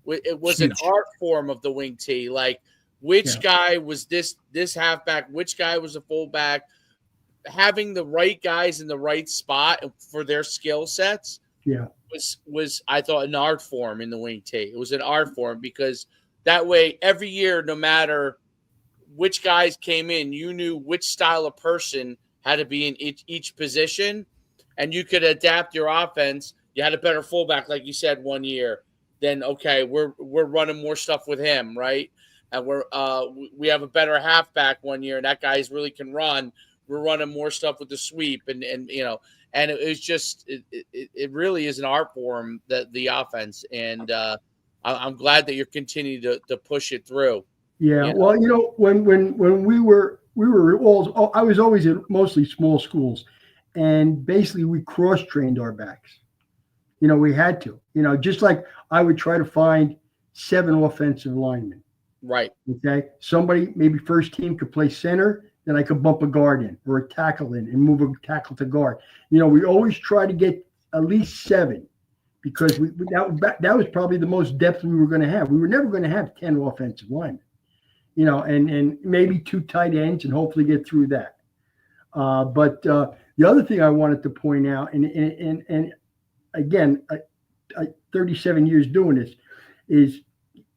It was an art form of the wing T, like which guy was this halfback, which guy was a fullback. Having the right guys in the right spot for their skill sets was I thought an art form in the wing T. It was an art form because that way every year, no matter which guys came in, you knew which style of person had to be in each position, and you could adapt your offense. You had a better fullback, like you said, one year. Then okay, we're running more stuff with him, right? And we have a better halfback one year, and that guy really can run. We're running more stuff with the sweep, and it was just it really is an art form, that the offense, and I'm glad that you're continuing to push it through. Yeah, well, when we were all, I was always in mostly small schools, and basically we cross-trained our backs. We had to, just like I would try to find 7 offensive linemen. Right. Okay. Somebody maybe first team could play center. Then I could bump a guard in or a tackle in and move a tackle to guard. We always try to get at least 7 because that was probably the most depth we were going to have. We were never going to have 10 offensive linemen, and maybe 2 tight ends and hopefully get through that. But the other thing I wanted to point out, and again, 37 years doing this, is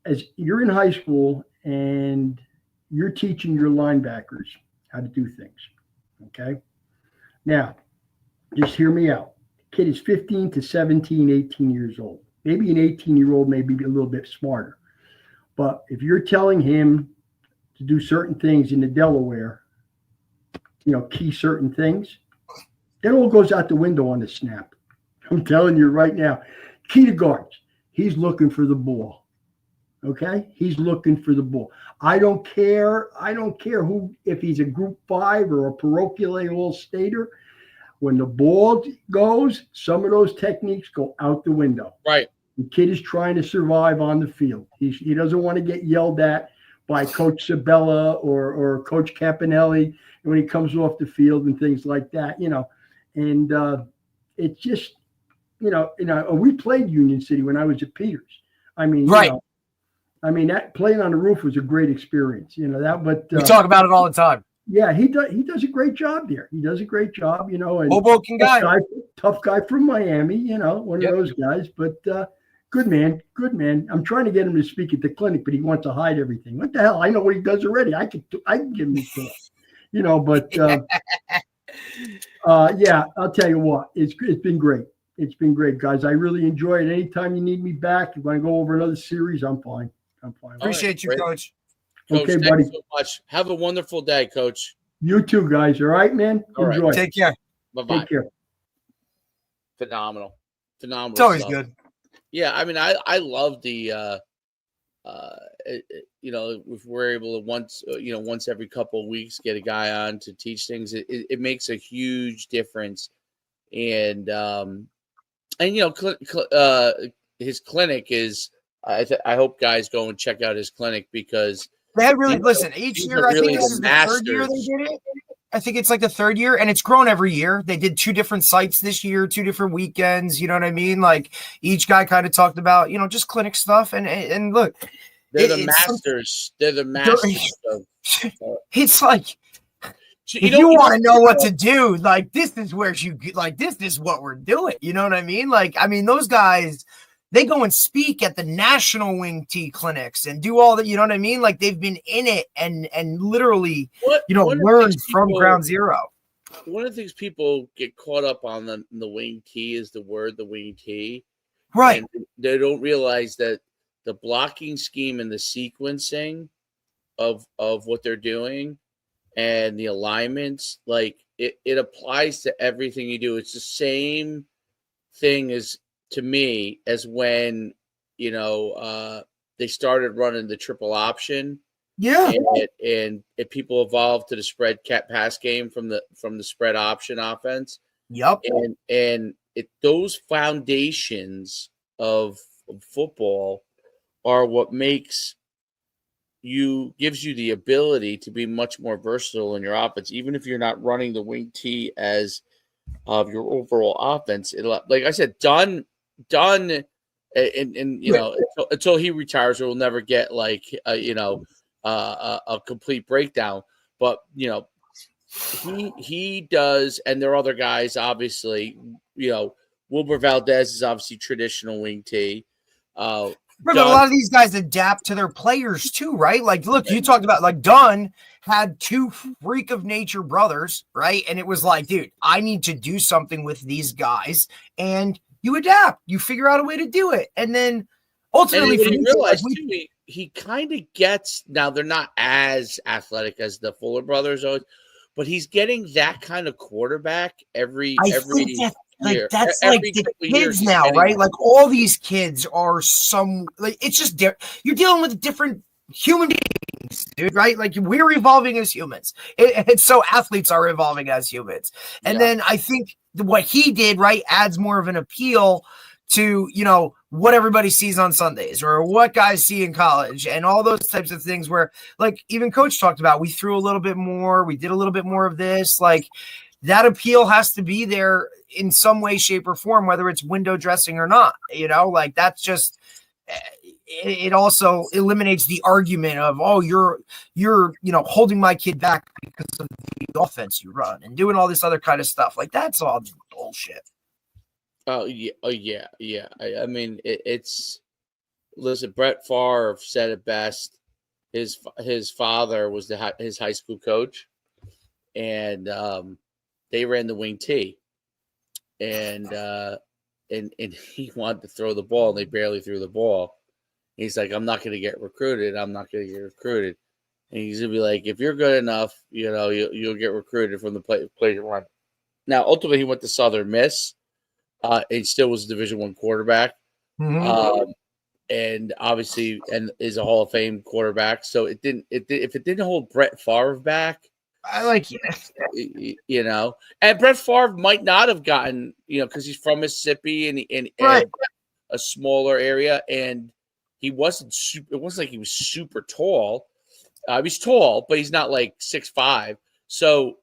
as you're in high school and you're teaching your linebackers how to do things. Okay. Now, just hear me out. The kid is 15 to 17, 18 years old. Maybe an 18-year-old may be a little bit smarter. But if you're telling him to do certain things in the Delaware, key certain things, that all goes out the window on the snap. I'm telling you right now. Key to guards. He's looking for the ball. Okay, he's looking for the ball. I don't care who, if he's a Group 5 or a parochial all-stater. When the ball goes, some of those techniques go out the window. Right. The kid is trying to survive on the field. He doesn't want to get yelled at by Coach Sabella or Coach Campanelli when he comes off the field and things like that, and it's just, we played Union City when I was at Peters. I mean, right. That playing on the roof was a great experience, but we talk about it all the time. Yeah, he does a great job there. He does a great job, and Hoboken guy. Tough guy from Miami, one of those guys, but good man. I'm trying to get him to speak at the clinic, but he wants to hide everything. What the hell? I know what he does already. I can give him a talk, but yeah, I'll tell you what, it's been great. It's been great, guys. I really enjoy it. Anytime you need me back, if I go over another series, I'm fine. Appreciate you, Coach. Coach, okay, thanks buddy. so much. Have a wonderful day, Coach. You too, guys. All right, man. All Enjoy. right. Take care. Bye-bye. Take care. Phenomenal. It's always stuff. good. Yeah, I mean, I love the if we're able to once every couple of weeks get a guy on to teach things, it makes a huge difference. And his clinic is. I hope guys go and check out his clinic because they had really listen each year. I think this is the third year they did it. I think it's like the third year, and it's grown every year. They did 2 different sites this year, 2 different weekends. You know what I mean? Like each guy kind of talked about, just clinic stuff. And look, they're the masters. They're the masters. It's like if you want to know what to do, like this is where this is what we're doing. You know what I mean? Those guys. They go and speak at the national wing T clinics and do all that. You know what I mean? Like they've been in it and literally, learned from ground zero. One of the things people get caught up on the wing T is the wing T. Right. And they don't realize that the blocking scheme and the sequencing of what they're doing and the alignments, like it applies to everything you do. It's the same thing to me as when they started running the triple option, and people evolved to the spread pass game from the spread option offense. Yep. And those foundations of football are what gives you the ability to be much more versatile in your offense, even if you're not running the wing T as of your overall offense. Like I said, Dunn, and until he retires, we'll never get a complete breakdown. But he does, and there are other guys. Obviously, Wilbur Valdez is obviously traditional wing T. But a lot of these guys adapt to their players too, right? Like, look, you talked about Dunn had 2 freak of nature brothers, right? And it was like, dude, I need to do something with these guys, and you adapt, you figure out a way to do it. And then ultimately he kind of gets, now they're not as athletic as the Fuller brothers, but he's getting that kind of quarterback every year. That's like the kids now, right? Like all these kids are it's just you're dealing with different human beings, dude, right? Like we're evolving as humans. And so athletes are evolving as humans. And then I think what he did, right, adds more of an appeal to, what everybody sees on Sundays or what guys see in college and all those types of things where, like, even Coach talked about, we threw a little bit more, we did a little bit more of this. Like that appeal has to be there in some way, shape, or form, whether it's window dressing or not, like that's just, it also eliminates the argument of, oh, you're holding my kid back because of the offense you run and doing all this other kind of stuff. Like that's all bullshit. Oh yeah. I mean, listen, Brett Favre said it best. His father was his high school coach, and they ran the wing T, and he wanted to throw the ball, and they barely threw the ball. He's like, I'm not going to get recruited. And he's going to be like, if you're good enough, you'll get recruited from the play run. Now, ultimately, he went to Southern Miss. And still was a Division I quarterback. Mm-hmm. And obviously, and is a Hall of Fame quarterback. So if it didn't hold Brett Favre back, I like it. And Brett Favre might not have gotten, because he's from Mississippi and right. a smaller area, and he wasn't super. It wasn't like he was super tall, He's tall, but he's not like 6'5". So,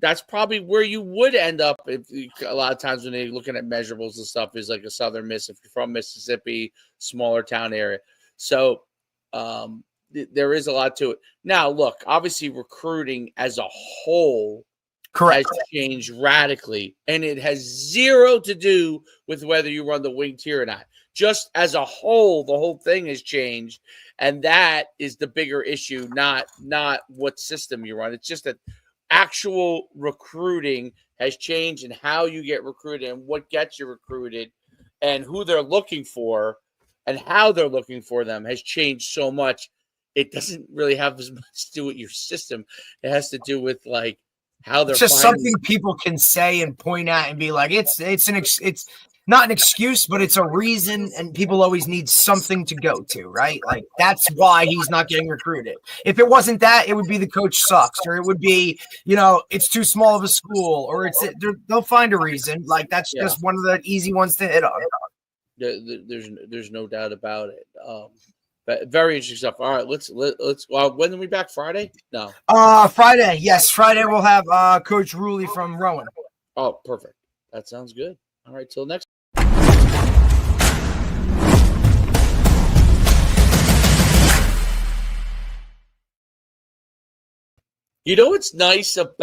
that's probably where you would end up if a lot of times when they're looking at measurables and stuff is like a Southern Miss, if you're from Mississippi, smaller town area. So there is a lot to it. Now, look, obviously recruiting as a whole Correct. has changed radically, and it has zero to do with whether you run the wing tier or not. Just as a whole, the whole thing has changed, and that is the bigger issue, not what system you run. It's just that actual recruiting has changed, and how you get recruited and what gets you recruited and who they're looking for and how they're looking for them has changed so much. It doesn't really have as much to do with your system. It has to do with like how they're just something people can say and point at and be like, it's not an excuse, but it's a reason, and people always need something to go to, right? Like that's why he's not getting recruited. If it wasn't that, it would be the coach sucks, or it would be, it's too small of a school, or they'll find a reason. Like that's just one of the easy ones to hit on. There's no doubt about it. But very interesting stuff. All right, let's when are we back? Friday? No. Friday. Yes, Friday we'll have Coach Ruley from Rowan. Oh, perfect. That sounds good. All right, till next. What's nice about